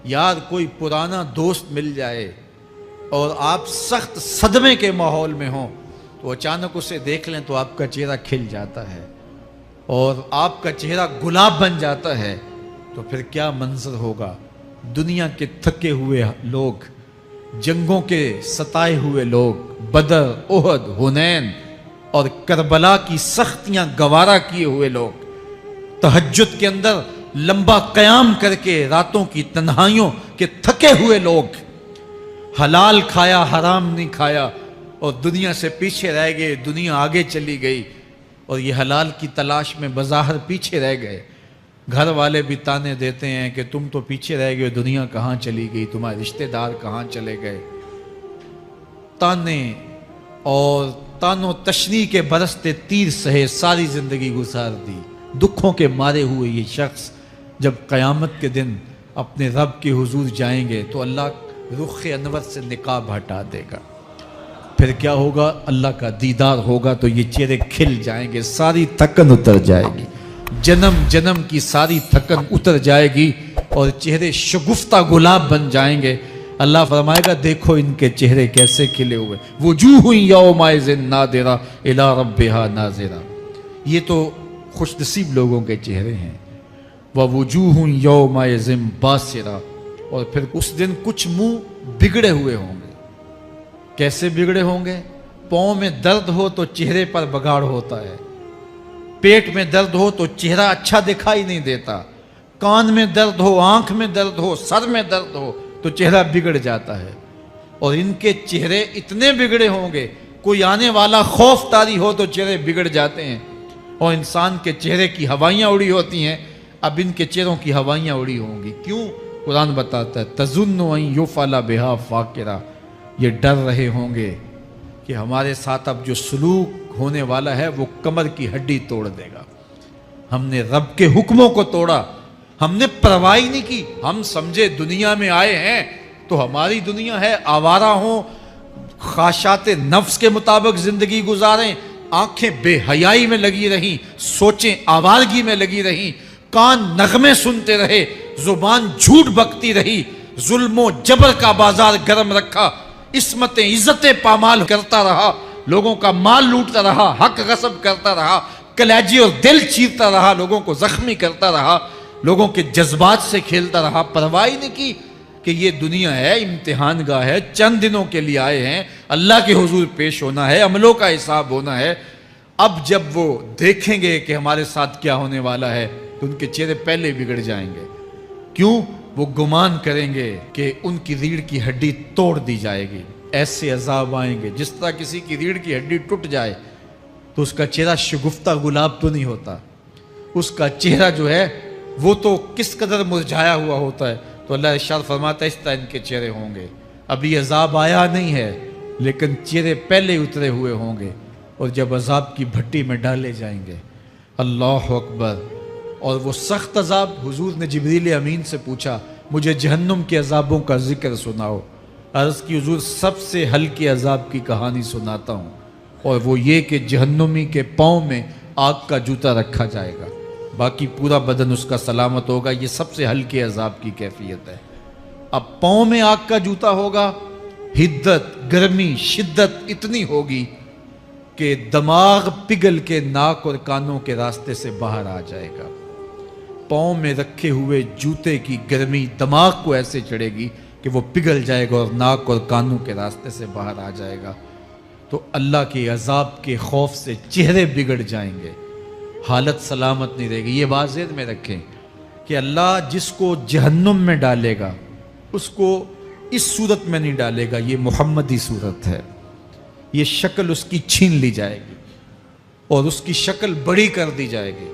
[SPEAKER 1] یار کوئی پرانا دوست مل جائے اور آپ سخت صدمے کے ماحول میں ہوں تو اچانک اسے دیکھ لیں تو آپ کا چہرہ کھل جاتا ہے اور آپ کا چہرہ گلاب بن جاتا ہے، تو پھر کیا منظر ہوگا؟ دنیا کے تھکے ہوئے لوگ، جنگوں کے ستائے ہوئے لوگ، بدر، احد، حنین اور کربلا کی سختیاں گوارا کیے ہوئے لوگ، تہجد کے اندر لمبا قیام کر کے راتوں کی تنہائیوں کے تھکے ہوئے لوگ، حلال کھایا حرام نہیں کھایا اور دنیا سے پیچھے رہ گئے، دنیا آگے چلی گئی اور یہ حلال کی تلاش میں بظاہر پیچھے رہ گئے، گھر والے بھی تانے دیتے ہیں کہ تم تو پیچھے رہ گئے، دنیا کہاں چلی گئی، تمہارے رشتہ دار کہاں چلے گئے۔ تانے اور تانوں تشنی کے برستے تیر سہے ساری زندگی گزار دی۔ دکھوں کے مارے ہوئے یہ شخص جب قیامت کے دن اپنے رب کے حضور جائیں گے تو اللہ رخ انور سے نقاب ہٹا دے گا، پھر کیا ہوگا؟ اللہ کا دیدار ہوگا تو یہ چہرے کھل جائیں گے، ساری تھکن اتر جائے گی، جنم جنم کی ساری تھکن اتر جائے گی اور چہرے شگفتہ گلاب بن جائیں گے۔ اللہ فرمائے گا دیکھو ان کے چہرے کیسے کھلے ہوئے، وجوہ یومئذ ناظرہ الی ربہا ناظرہ۔ یہ تو خوش نصیب لوگوں کے چہرے ہیں۔ ووجوہ یومئذ باسرہ، اور پھر اس دن کچھ منہ بگڑے ہوئے ہوں گے۔ کیسے بگڑے ہوں گے؟ پاؤں میں درد ہو تو چہرے پر بگاڑ ہوتا ہے، پیٹ میں درد ہو تو چہرہ اچھا دکھائی نہیں دیتا، کان میں درد ہو، آنکھ میں درد ہو، سر میں درد ہو تو چہرہ بگڑ جاتا ہے۔ اور ان کے چہرے اتنے بگڑے ہوں گے، کوئی آنے والا خوف طاری ہو تو چہرے بگڑ جاتے ہیں۔ اور انسان کے چہرے کی ہوائیاں اڑی ہوتی ہیں، اب ان کے چہروں کی ہوائیاں اڑی ہوں گی۔ کیوں؟ قرآن بتاتا ہے تظن ان یفعل بہا فاقرہ، یہ ڈر رہے ہوں گے کہ ہمارے ساتھ اب جو سلوک ہونے والا ہے وہ کمر کی ہڈی توڑ دے گا۔ ہم نے رب کے حکموں کو توڑا، ہم نے پرواہ نہیں کی، ہم سمجھے دنیا میں آئے ہیں تو ہماری دنیا ہے، آوارہ ہوں، خواہشات نفس کے مطابق زندگی گزاریں، آنکھیں بے حیائی میں لگی رہیں، سوچیں آوارگی میں لگی رہیں، کان نغمے سنتے رہے، زبان جھوٹ بکتی رہی، ظلم و جبر کا بازار گرم رکھا، عصمت عزت پامال کرتا رہا، لوگوں کا مال لوٹتا رہا، حق غصب کرتا رہا، کلیجی اور دل چیرتا رہا، لوگوں کو زخمی کرتا رہا، لوگوں کے جذبات سے کھیلتا رہا، پرواہ نہیں کی کہ یہ دنیا ہے، امتحان گاہ ہے، چند دنوں کے لیے آئے ہیں، اللہ کے حضور پیش ہونا ہے، عملوں کا حساب ہونا ہے۔ اب جب وہ دیکھیں گے کہ ہمارے ساتھ کیا ہونے والا ہے تو ان کے چہرے پہلے بگڑ جائیں گے۔ کیوں؟ وہ گمان کریں گے کہ ان کی ریڑھ کی ہڈی توڑ دی جائے گی، ایسے عذاب آئیں گے جس طرح کسی کی ریڑھ کی ہڈی ٹوٹ جائے تو اس کا چہرہ شگفتہ گلاب تو نہیں ہوتا، اس کا چہرہ جو ہے وہ تو کس قدر مرجھایا ہوا ہوتا ہے۔ تو اللہ ارشاد فرماتا ہے اس طرح ان کے چہرے ہوں گے۔ ابھی عذاب آیا نہیں ہے لیکن چہرے پہلے اترے ہوئے ہوں گے، اور جب عذاب کی بھٹی میں ڈالے جائیں گے، اللہ اکبر، اور وہ سخت عذاب، حضور نے جبریل امین سے پوچھا مجھے جہنم کے عذابوں کا ذکر سناؤ۔ عرض کی حضور سب سے ہلکے عذاب کی کہانی سناتا ہوں، اور وہ یہ کہ جہنمی کے پاؤں میں آگ کا جوتا رکھا جائے گا، باقی پورا بدن اس کا سلامت ہوگا۔ یہ سب سے ہلکے عذاب کی کیفیت ہے۔ اب پاؤں میں آگ کا جوتا ہوگا، حدت، گرمی، شدت اتنی ہوگی کہ دماغ پگھل کے ناک اور کانوں کے راستے سے باہر آ جائے گا۔ پاؤں میں رکھے ہوئے جوتے کی گرمی دماغ کو ایسے چڑھے گی کہ وہ پگھل جائے گا اور ناک اور کانوں کے راستے سے باہر آ جائے گا۔ تو اللہ کے عذاب کے خوف سے چہرے بگڑ جائیں گے، حالت سلامت نہیں رہے گی۔ یہ بات ذہن میں رکھیں کہ اللہ جس کو جہنم میں ڈالے گا اس کو اس صورت میں نہیں ڈالے گا، یہ محمدی صورت ہے، یہ شکل اس کی چھین لی جائے گی اور اس کی شکل بڑی کر دی جائے گی،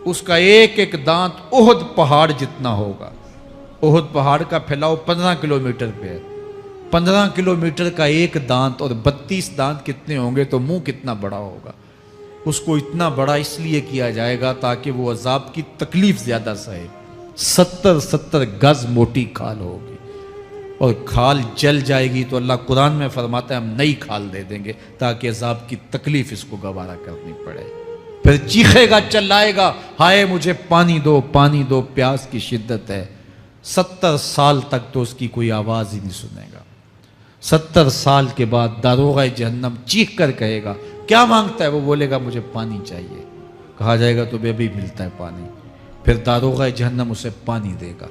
[SPEAKER 1] اس کا ایک ایک دانت احد پہاڑ جتنا ہوگا۔ احد پہاڑ کا پھیلاؤ 15 کلومیٹر پہ ہے، 15 کلومیٹر کا ایک دانت، اور 32 دانت کتنے ہوں گے تو منہ کتنا بڑا ہوگا۔ اس کو اتنا بڑا اس لیے کیا جائے گا تاکہ وہ عذاب کی تکلیف زیادہ سہے۔ 70 گز موٹی کھال ہوگی اور کھال جل جائے گی تو اللہ قرآن میں فرماتا ہے ہم نئی کھال دے دیں گے تاکہ عذاب کی تکلیف اس کو گوارا کرنی پڑے۔ پھر چیخے گا، چلائے گا، ہائے مجھے پانی دو، پانی دو، پیاس کی شدت ہے۔ 70 سال تک تو اس کی کوئی آواز ہی نہیں سنے گا۔ 70 سال کے بعد داروغہ جہنم چیخ کر کہے گا کیا مانگتا ہے؟ وہ بولے گا مجھے پانی چاہیے۔ کہا جائے گا تو بے بھی ملتا ہے پانی۔ پھر داروغہ جہنم اسے پانی دے گا،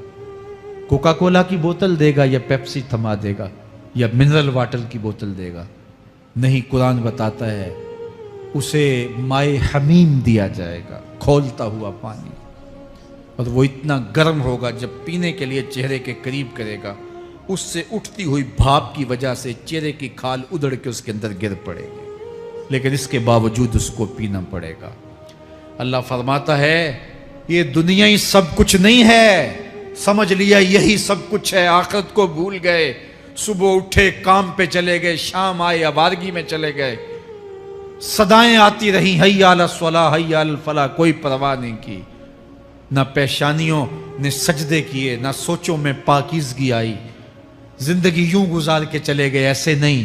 [SPEAKER 1] کوکا کولا کی بوتل دے گا یا پیپسی تھما دے گا یا منرل واٹر کی بوتل دے گا؟ نہیں، قرآن بتاتا ہے اسے مائے حمیم دیا جائے گا، کھولتا ہوا پانی، اور وہ اتنا گرم ہوگا جب پینے کے لیے چہرے کے قریب کرے گا اس سے اٹھتی ہوئی بھاپ کی وجہ سے چہرے کی کھال ادڑ کے اس کے اندر گر پڑے گی، لیکن اس کے باوجود اس کو پینا پڑے گا۔ اللہ فرماتا ہے یہ دنیا ہی سب کچھ نہیں ہے، سمجھ لیا یہی سب کچھ ہے، آخرت کو بھول گئے، صبح اٹھے کام پہ چلے گئے، شام آئے آوارگی میں چلے گئے، صدائیں آتی رہیں حی علی الصلاح حی علی الفلاح، کوئی پرواہ نہیں کی، نہ پیشانیوں نے سجدے کیے، نہ سوچوں میں پاکیزگی آئی، زندگی یوں گزار کے چلے گئے، ایسے نہیں۔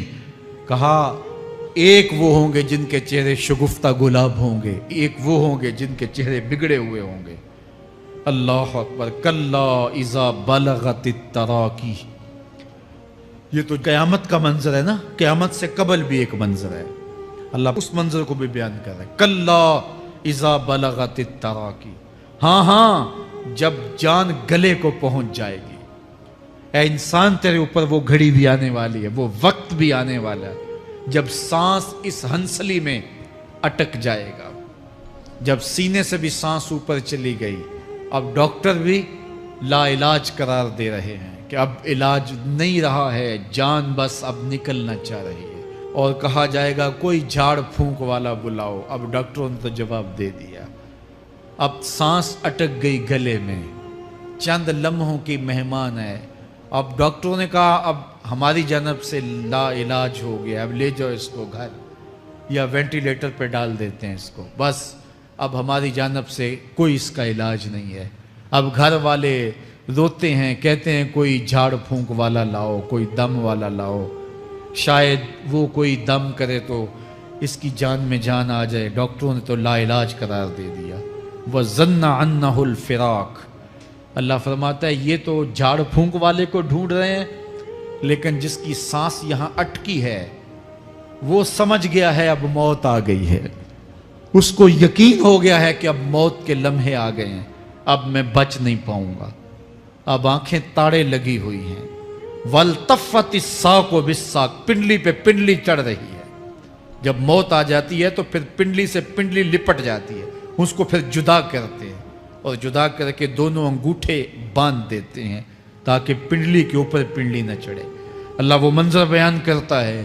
[SPEAKER 1] کہا ایک وہ ہوں گے جن کے چہرے شگفتہ گلاب ہوں گے، ایک وہ ہوں گے جن کے چہرے بگڑے ہوئے ہوں گے۔ اللہ اکبر، کلا اذا بلغت التراقی، یہ تو قیامت کا منظر ہے نا، قیامت سے قبل بھی ایک منظر ہے، اللہ اس منظر کو بھی بیان کر رہا ہے، کلا اذا بلغت التراقی، ہاں ہاں جب جان گلے کو پہنچ جائے گی، اے انسان تیرے اوپر وہ گھڑی بھی آنے والی ہے، وہ وقت بھی آنے والا ہے جب سانس اس ہنسلی میں اٹک جائے گا، جب سینے سے بھی سانس اوپر چلی گئی، اب ڈاکٹر بھی لا علاج قرار دے رہے ہیں کہ اب علاج نہیں رہا ہے، جان بس اب نکلنا چاہ رہی ہے، اور کہا جائے گا کوئی جھاڑ پھونک والا بلاؤ، اب ڈاکٹروں نے تو جواب دے دیا، اب سانس اٹک گئی گلے میں، چند لمحوں کی مہمان ہے، اب ڈاکٹروں نے کہا اب ہماری جانب سے لا علاج ہو گیا، اب لے جاؤ اس کو گھر، یا وینٹیلیٹر پہ ڈال دیتے ہیں اس کو، بس اب ہماری جانب سے کوئی اس کا علاج نہیں ہے۔ اب گھر والے روتے ہیں، کہتے ہیں کوئی جھاڑ پھونک والا لاؤ، کوئی دم والا لاؤ، شاید وہ کوئی دم کرے تو اس کی جان میں جان آ جائے، ڈاکٹروں نے تو لا علاج قرار دے دیا۔ وَظَنَّ عَنَّهُ الْفِرَاقُ، اللہ فرماتا ہے یہ تو جھاڑ پھونک والے کو ڈھونڈ رہے ہیں، لیکن جس کی سانس یہاں اٹکی ہے وہ سمجھ گیا ہے اب موت آ گئی ہے، اس کو یقین ہو گیا ہے کہ اب موت کے لمحے آ گئے ہیں، اب میں بچ نہیں پاؤں گا، اب آنکھیں تاڑے لگی ہوئی ہیں، وَالْتَفَّتِ السَّاقُ بِالسَّاقِ، پنڈلی پہ پنڈلی چڑھ رہی ہے، جب موت آ جاتی ہے تو پھر پنڈلی سے پنڈلی لپٹ جاتی ہے، اس کو پھر جدا کرتے ہیں، اور جدا کر کے دونوں انگوٹھے باندھ دیتے ہیں تاکہ پنڈلی کے اوپر پنڈلی نہ چڑھے۔ اللہ وہ منظر بیان کرتا ہے،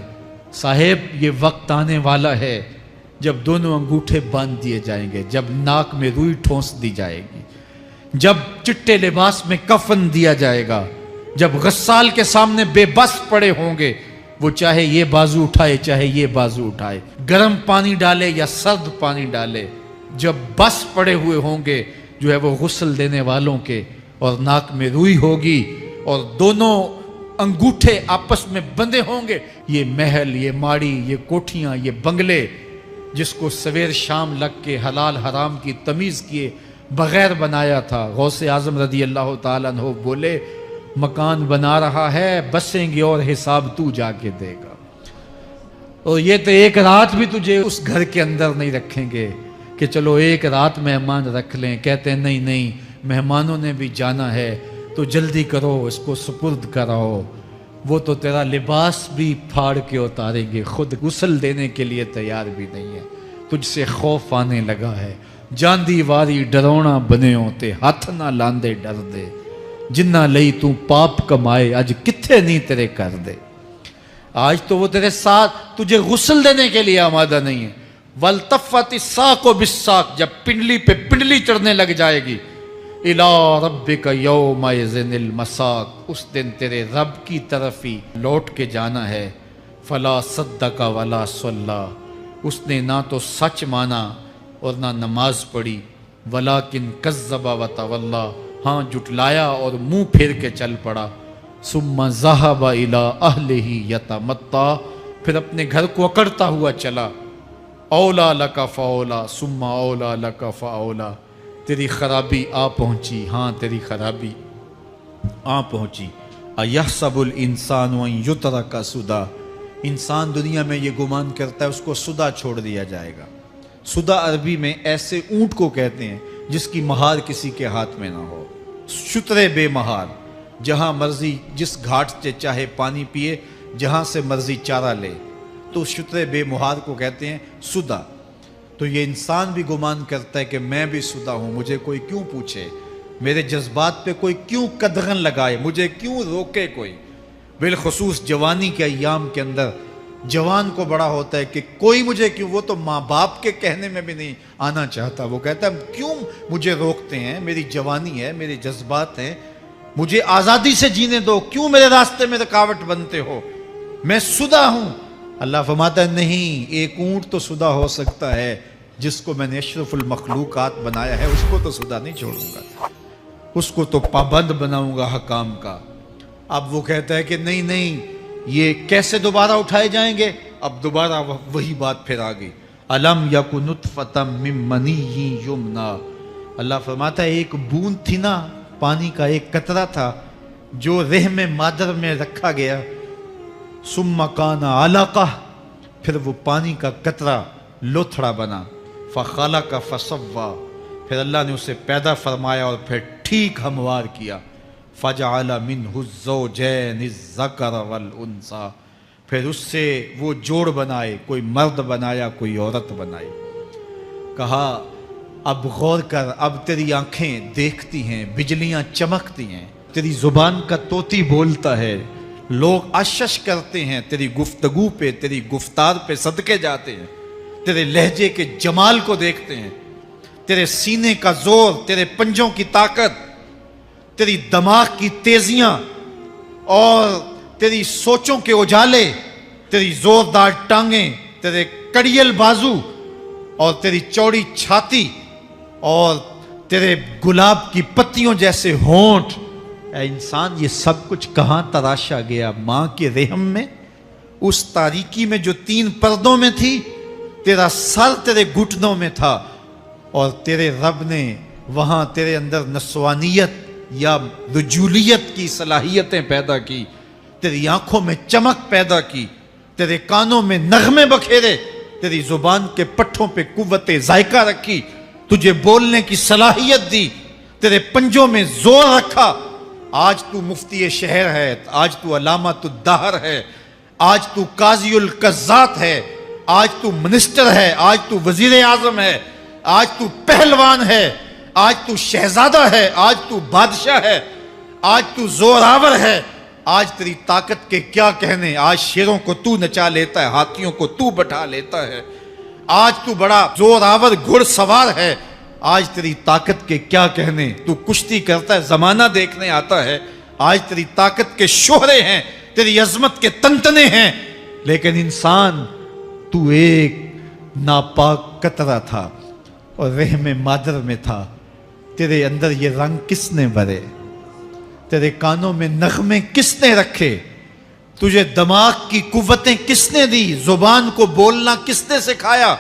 [SPEAKER 1] صاحب یہ وقت آنے والا ہے جب دونوں انگوٹھے باندھ دیے جائیں گے، جب ناک میں روئی ٹھونس دی جائے گی، جب چٹے لباس میں کفن دیا جائے گا، جب غسال کے سامنے بے بس پڑے ہوں گے، وہ چاہے یہ بازو اٹھائے چاہے یہ بازو اٹھائے، گرم پانی ڈالے یا سرد پانی ڈالے، جب بس پڑے ہوئے ہوں گے جو ہے وہ غسل دینے والوں کے، اور ناک میں روئی ہوگی اور دونوں انگوٹھے آپس میں بندھے ہوں گے، یہ محل، یہ ماڑی، یہ کوٹھیاں، یہ بنگلے جس کو سویر شام لگ کے حلال حرام کی تمیز کیے بغیر بنایا تھا، غوث اعظم رضی اللہ تعالیٰ عنہ بولے مکان بنا رہا ہے، بسیں گے اور حساب تو جا کے دے گا، اور یہ تو ایک رات بھی تجھے اس گھر کے اندر نہیں رکھیں گے کہ چلو ایک رات مہمان رکھ لیں، کہتے ہیں نہیں نہیں مہمانوں نے بھی جانا ہے تو جلدی کرو، اس کو سپرد کراؤ، وہ تو تیرا لباس بھی پھاڑ کے اتاریں گے، خود غسل دینے کے لیے تیار بھی نہیں ہے، تجھ سے خوف آنے لگا ہے، جاندی واری ڈرونا بنے ہوتے، ہاتھ نہ لاندے ڈر دے، جنہ لئی تو پاپ کمائے اج کتھے نہیں تیرے کر دے، آج تو وہ تیرے ساتھ تجھے غسل دینے کے لیے آمادہ نہیں ہے۔ وَالْتَفَّتِ السَّاقُ بِالسَّاقِ، جب پنڈلی پہ پنڈلی چڑھنے لگ جائے گی، إِلَىٰ رَبِّكَ يَوْمَئِذٍ الْمَسَاقُ، اس دن تیرے رب کی طرف ہی لوٹ کے جانا ہے، فَلَا صَدَّقَ وَلَا صَلَّىٰ، اس نے نہ تو سچ مانا اور نہ نماز پڑھی، وَلَٰكِنْ كَذَّبَ وَتَوَلَّىٰ، ہاں جھٹلایا اور منہ پھیر کے چل پڑا، ثُمَّ ذَهَبَ إِلَىٰ أَهْلِهِ يَتَمَطَّىٰ، پھر اپنے گھر کو اکڑتا ہوا چلا، اولا لک فاولا ثم اولا لک فاولا، تیری خرابی آ پہنچی، ہاں تیری خرابی آ پہنچی۔ ایحسب الانسان ان یترک سدی، انسان دنیا میں یہ گمان کرتا ہے اس کو سدا چھوڑ دیا جائے گا۔ سدا عربی میں ایسے اونٹ کو کہتے ہیں جس کی مہار کسی کے ہاتھ میں نہ ہو، شترے بے مہار، جہاں مرضی جس گھاٹ سے چاہے پانی پیے، جہاں سے مرضی چارہ لے، تو شترے بے مہار کو کہتے ہیں سدا۔ تو یہ انسان بھی گمان کرتا ہے کہ میں بھی سدا ہوں، مجھے کوئی کیوں پوچھے، میرے جذبات پہ کوئی کیوں قدغن لگائے، مجھے کیوں روکے کوئی، بالخصوص جوانی کے ایام کے اندر جوان کو بڑا ہوتا ہے کہ کوئی مجھے کیوں، وہ تو ماں باپ کے کہنے میں بھی نہیں آنا چاہتا، وہ کہتا ہے کیوں مجھے روکتے ہیں، میری جوانی ہے، میرے جذبات ہیں، مجھے آزادی سے جینے دو، کیوں میرے راستے میں رکاوٹ بنتے ہو، میں سدا ہوں۔ اللہ فرماتا ہے نہیں، ایک اونٹ تو سدا ہو سکتا ہے، جس کو میں نے اشرف المخلوقات بنایا ہے اس کو تو سدا نہیں چھوڑوں گا، اس کو تو پابند بناؤں گا حکام کا۔ اب وہ کہتا ہے کہ نہیں نہیں، یہ کیسے دوبارہ اٹھائے جائیں گے؟ اب دوبارہ وہی بات پھر آ گئی، الم یک نطفۃ من منی یمنا۔ اللہ فرماتا ہے ایک بوند تھی نا، پانی کا ایک قطرہ تھا جو رحم مادر میں رکھا گیا، ثم کان علقہ، پھر وہ پانی کا قطرہ لوتھڑا بنا، فخلق فسوی، پھر اللہ نے اسے پیدا فرمایا اور پھر ٹھیک ہموار کیا، فجعل منہ الزوجین الذکر والانثی، پھر اس سے وہ جوڑ بنائے، کوئی مرد بنایا کوئی عورت بنائی۔ کہا اب غور کر، اب تیری آنکھیں دیکھتی ہیں، بجلیاں چمکتی ہیں، تیری زبان کا طوطی بولتا ہے، لوگ اشش کرتے ہیں تیری گفتگو پہ، تیری گفتار پہ صدقے جاتے ہیں، تیرے لہجے کے جمال کو دیکھتے ہیں، تیرے سینے کا زور، تیرے پنجوں کی طاقت، تیری دماغ کی تیزیاں اور تیری سوچوں کے اجالے، تیری زوردار ٹانگیں، تیرے کڑیل بازو اور تیری چوڑی چھاتی اور تیرے گلاب کی پتیوں جیسے ہونٹ، اے انسان یہ سب کچھ کہاں تراشا گیا؟ ماں کے رحم میں، اس تاریکی میں جو 3 پردوں میں تھی، تیرا سر تیرے گھٹنوں میں تھا، اور تیرے رب نے وہاں تیرے اندر نسوانیت یا رجولیت کی صلاحیتیں پیدا کی، تیری آنکھوں میں چمک پیدا کی، تیرے کانوں میں نغمے بکھیرے، تیری زبان کے پٹھوں پہ قوت ذائقہ رکھی، تجھے بولنے کی صلاحیت دی، تیرے پنجوں میں زور رکھا۔ آج تو مفتی شہر ہے، آج تو علامۃ الدہر ہے، آج تو قاضی القضات ہے، آج تو منسٹر ہے، آج تو وزیر اعظم ہے، آج تو پہلوان ہے، آج تو شہزادہ ہے، آج تو بادشاہ ہے، آج تو زوراور ہے، آج تیری طاقت کے کیا کہنے، آج شیروں کو تو نچا لیتا ہے، ہاتھیوں کو تو بٹھا لیتا ہے، آج تو بڑا زوراور گھڑ سوار ہے، آج تیری طاقت کے کیا کہنے، تو کشتی کرتا ہے، زمانہ دیکھنے آتا ہے، آج تیری طاقت کے شوہرے ہیں، تیری عظمت کے تنتنے ہیں، لیکن انسان تو ایک ناپاک قطرہ تھا اور رحم مادر میں تھا، تیرے اندر یہ رنگ کس نے بھرے، تیرے کانوں میں نغمے کس نے رکھے، تجھے دماغ کی قوتیں کس نے دی، زبان کو بولنا کس نے سکھایا،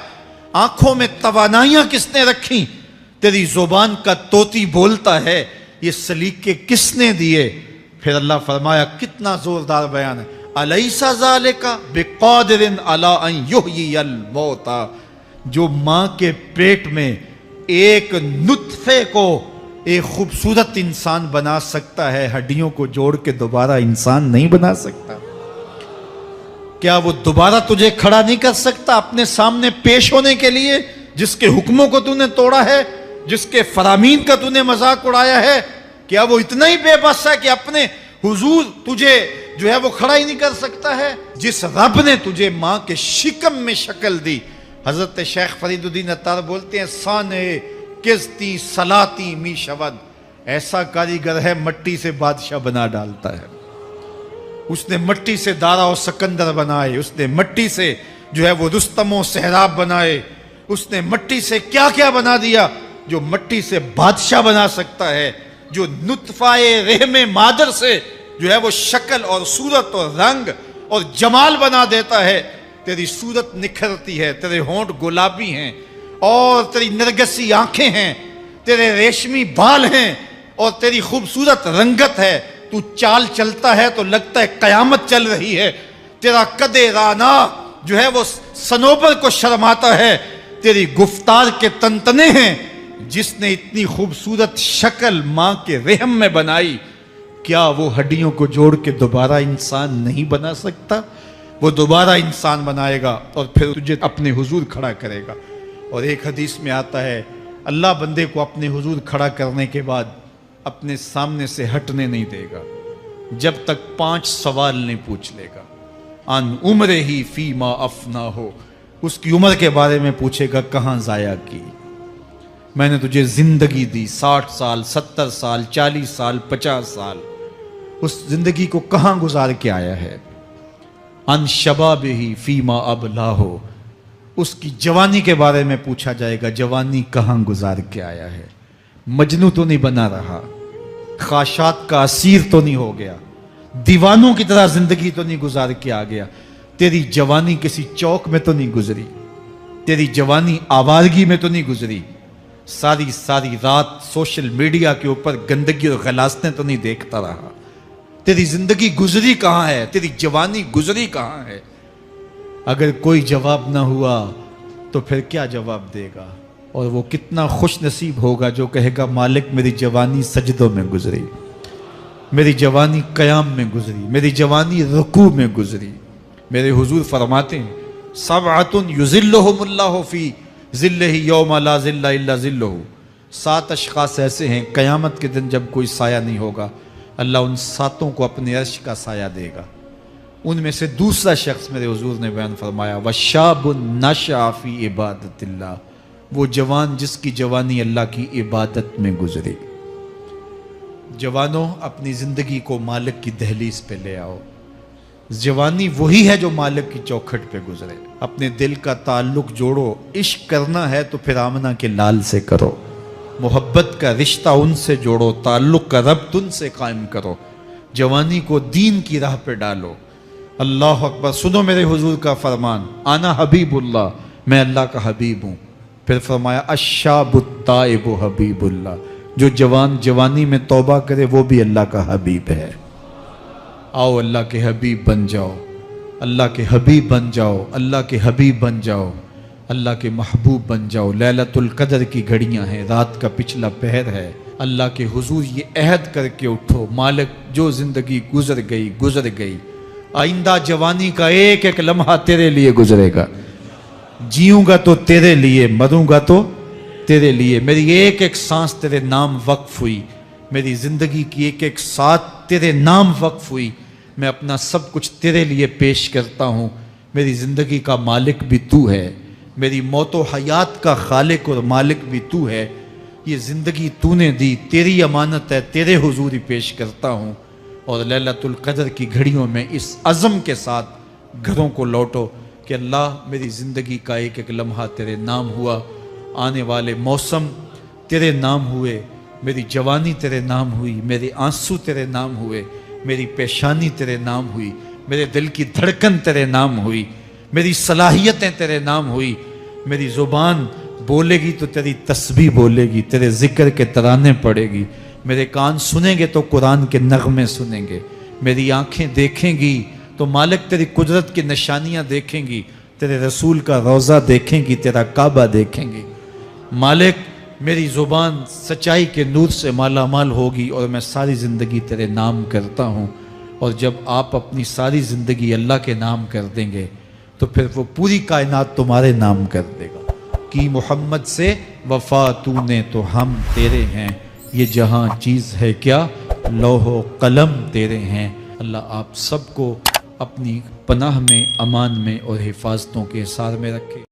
[SPEAKER 1] آنکھوں میں توانائیاں کس نے رکھی، تیری زبان کا طوطی بولتا ہے، یہ سلیقے کس نے دیے؟ پھر اللہ فرمایا، کتنا زوردار بیان ہے، الیس ذالک بقادر علی ان یحیی الموتى، جو ماں کے پیٹ میں ایک نطفے کو ایک خوبصورت انسان بنا سکتا ہے، ہڈیوں کو جوڑ کے دوبارہ انسان نہیں بنا سکتا؟ کیا وہ دوبارہ تجھے کھڑا نہیں کر سکتا اپنے سامنے پیش ہونے کے لیے، جس کے حکموں کو تو نے توڑا ہے، جس کے فرامین کا تو نے مذاق اڑایا ہے؟ کیا وہ اتنا ہی بے بس ہے کہ اپنے حضور تجھے جو ہے وہ کھڑا ہی نہیں کر سکتا ہے؟ جس رب نے تجھے ماں کے شکم میں شکل دی، حضرت شیخ فرید الدین عطار بولتے ہیں، سانے کزتی سلاتی می شود، ایسا کاریگر ہے مٹی سے بادشاہ بنا ڈالتا ہے، اس نے مٹی سے دارا و سکندر بنائے، اس نے مٹی سے جو ہے وہ رستم و سہراب بنائے، اس نے مٹی سے کیا کیا بنا دیا، جو مٹی سے بادشاہ بنا سکتا ہے، جو نطفہ رحم مادر سے جو ہے وہ شکل اور صورت اور رنگ اور جمال بنا دیتا ہے۔ تیری صورت نکھرتی ہے، تیرے ہونٹ گلابی ہیں اور تیری نرگسی آنکھیں ہیں، تیرے ریشمی بال ہیں اور تیری خوبصورت رنگت ہے، تو چال چلتا ہے تو لگتا ہے قیامت چل رہی ہے، تیرا قد رانا جو ہے وہ صنوبر کو شرماتا ہے، تیری گفتار کے تنتنے ہیں۔ جس نے اتنی خوبصورت شکل ماں کے رحم میں بنائی، کیا وہ ہڈیوں کو جوڑ کے دوبارہ انسان نہیں بنا سکتا؟ وہ دوبارہ انسان بنائے گا اور پھر تجھے اپنے حضور کھڑا کرے گا۔ اور ایک حدیث میں آتا ہے، اللہ بندے کو اپنے حضور کھڑا کرنے کے بعد اپنے سامنے سے ہٹنے نہیں دے گا جب تک 5 سوال نہیں پوچھ لے گا۔ ان عمر ہی فیما افنا ہو، اس کی عمر کے بارے میں پوچھے گا کہاں ضائع کی۔ میں نے تجھے زندگی دی 60 سال 70 سال 40 سال 50 سال، اس زندگی کو کہاں گزار کے آیا ہے۔ ان شباب ہی فیما ابلا ہو، اس کی جوانی کے بارے میں پوچھا جائے گا جوانی کہاں گزار کے آیا ہے۔ مجنوں تو نہیں بنا رہا، خواہشات کا اسیر تو نہیں ہو گیا، دیوانوں کی طرح زندگی تو نہیں گزار کے آ گیا۔ تیری جوانی کسی چوک میں تو نہیں گزری، تیری جوانی آوارگی میں تو نہیں گزری، ساری رات سوشل میڈیا کے اوپر گندگی اور غلاستیں تو نہیں دیکھتا رہا۔ تیری زندگی گزری کہاں ہے، تیری جوانی گزری کہاں ہے؟ اگر کوئی جواب نہ ہوا تو پھر کیا جواب دے گا؟ اور وہ کتنا خوش نصیب ہوگا جو کہے گا مالک میری جوانی سجدوں میں گزری، میری جوانی قیام میں گزری، میری جوانی رکوع میں گزری۔ میرے حضور فرماتے ہیں سبعۃ یظلھم اللہ فی ظلہ یوم لا ظل الا ظلہ، 7 اشخاص ایسے ہیں قیامت کے دن جب کوئی سایہ نہیں ہوگا، اللہ ان 7 کو اپنے عرش کا سایہ دے گا۔ ان میں سے دوسرا شخص میرے حضور نے بیان فرمایا وشاب نشأ فی عبادت اللہ، وہ جوان جس کی جوانی اللہ کی عبادت میں گزری۔ جوانوں اپنی زندگی کو مالک کی دہلیز پہ لے آؤ۔ جوانی وہی ہے جو مالک کی چوکھٹ پہ گزرے۔ اپنے دل کا تعلق جوڑو، عشق کرنا ہے تو پھر آمنہ کے لال سے کرو، محبت کا رشتہ ان سے جوڑو، تعلق کا ربط ان سے قائم کرو، جوانی کو دین کی راہ پہ ڈالو۔ اللہ اکبر، سنو میرے حضور کا فرمان، انا حبیب اللہ، میں اللہ کا حبیب ہوں۔ پھر فرمایا الشاب التائب حبیب اللہ، جو جوان جوانی میں توبہ کرے وہ بھی اللہ کا حبیب ہے۔ آؤ اللہ کے حبیب بن جاؤ، اللہ کے حبیب بن جاؤ، اللہ کے حبیب بن جاؤ، اللہ کے محبوب بن جاؤ۔ لیلۃ القدر کی گھڑیاں ہیں، رات کا پچھلا پہر ہے، اللہ کے حضور یہ عہد کر کے اٹھو مالک جو زندگی گزر گئی، آئندہ جوانی کا ایک ایک لمحہ تیرے لیے گزرے گا، جیوں گا تو تیرے لیے، مروں گا تو تیرے لیے۔ میری ایک ایک سانس تیرے نام وقف ہوئی، میری زندگی کی ایک ایک ساتھ تیرے نام وقف ہوئی، میں اپنا سب کچھ تیرے لیے پیش کرتا ہوں۔ میری زندگی کا مالک بھی تو ہے، میری موت و حیات کا خالق اور مالک بھی تو ہے۔ یہ زندگی تو نے دی، تیری امانت ہے، تیرے حضور ہی پیش کرتا ہوں۔ اور لیلۃ القدر کی گھڑیوں میں اس عزم کے ساتھ گھروں کو لوٹو کہ اللہ میری زندگی کا ایک ایک لمحہ تیرے نام ہوا، آنے والے موسم تیرے نام ہوئے، میری جوانی تیرے نام ہوئی، میرے آنسو تیرے نام ہوئے، میری پیشانی تیرے نام ہوئی، میرے دل کی دھڑکن تیرے نام ہوئی، میری صلاحیتیں تیرے نام ہوئی۔ میری زبان بولے گی تو تیری تسبیح بولے گی، تیرے ذکر کے ترانے پڑے گی، میرے کان سنیں گے تو قرآن کے نغمے سنیں گے، میری آنکھیں دیکھیں گی تو مالک تیری قدرت کی نشانیاں دیکھیں گی، تیرے رسول کا روضہ دیکھیں گی، تیرا کعبہ دیکھیں گی۔ مالک میری زبان سچائی کے نور سے مالا مال ہوگی اور میں ساری زندگی تیرے نام کرتا ہوں۔ اور جب آپ اپنی ساری زندگی اللہ کے نام کر دیں گے تو پھر وہ پوری کائنات تمہارے نام کر دے گا۔ کی محمد سے وفا تو نے تو ہم تیرے ہیں، یہ جہاں چیز ہے کیا لوح و قلم تیرے ہیں۔ اللہ آپ سب کو اپنی پناہ میں، امان میں اور حفاظتوں کے حصار میں رکھے۔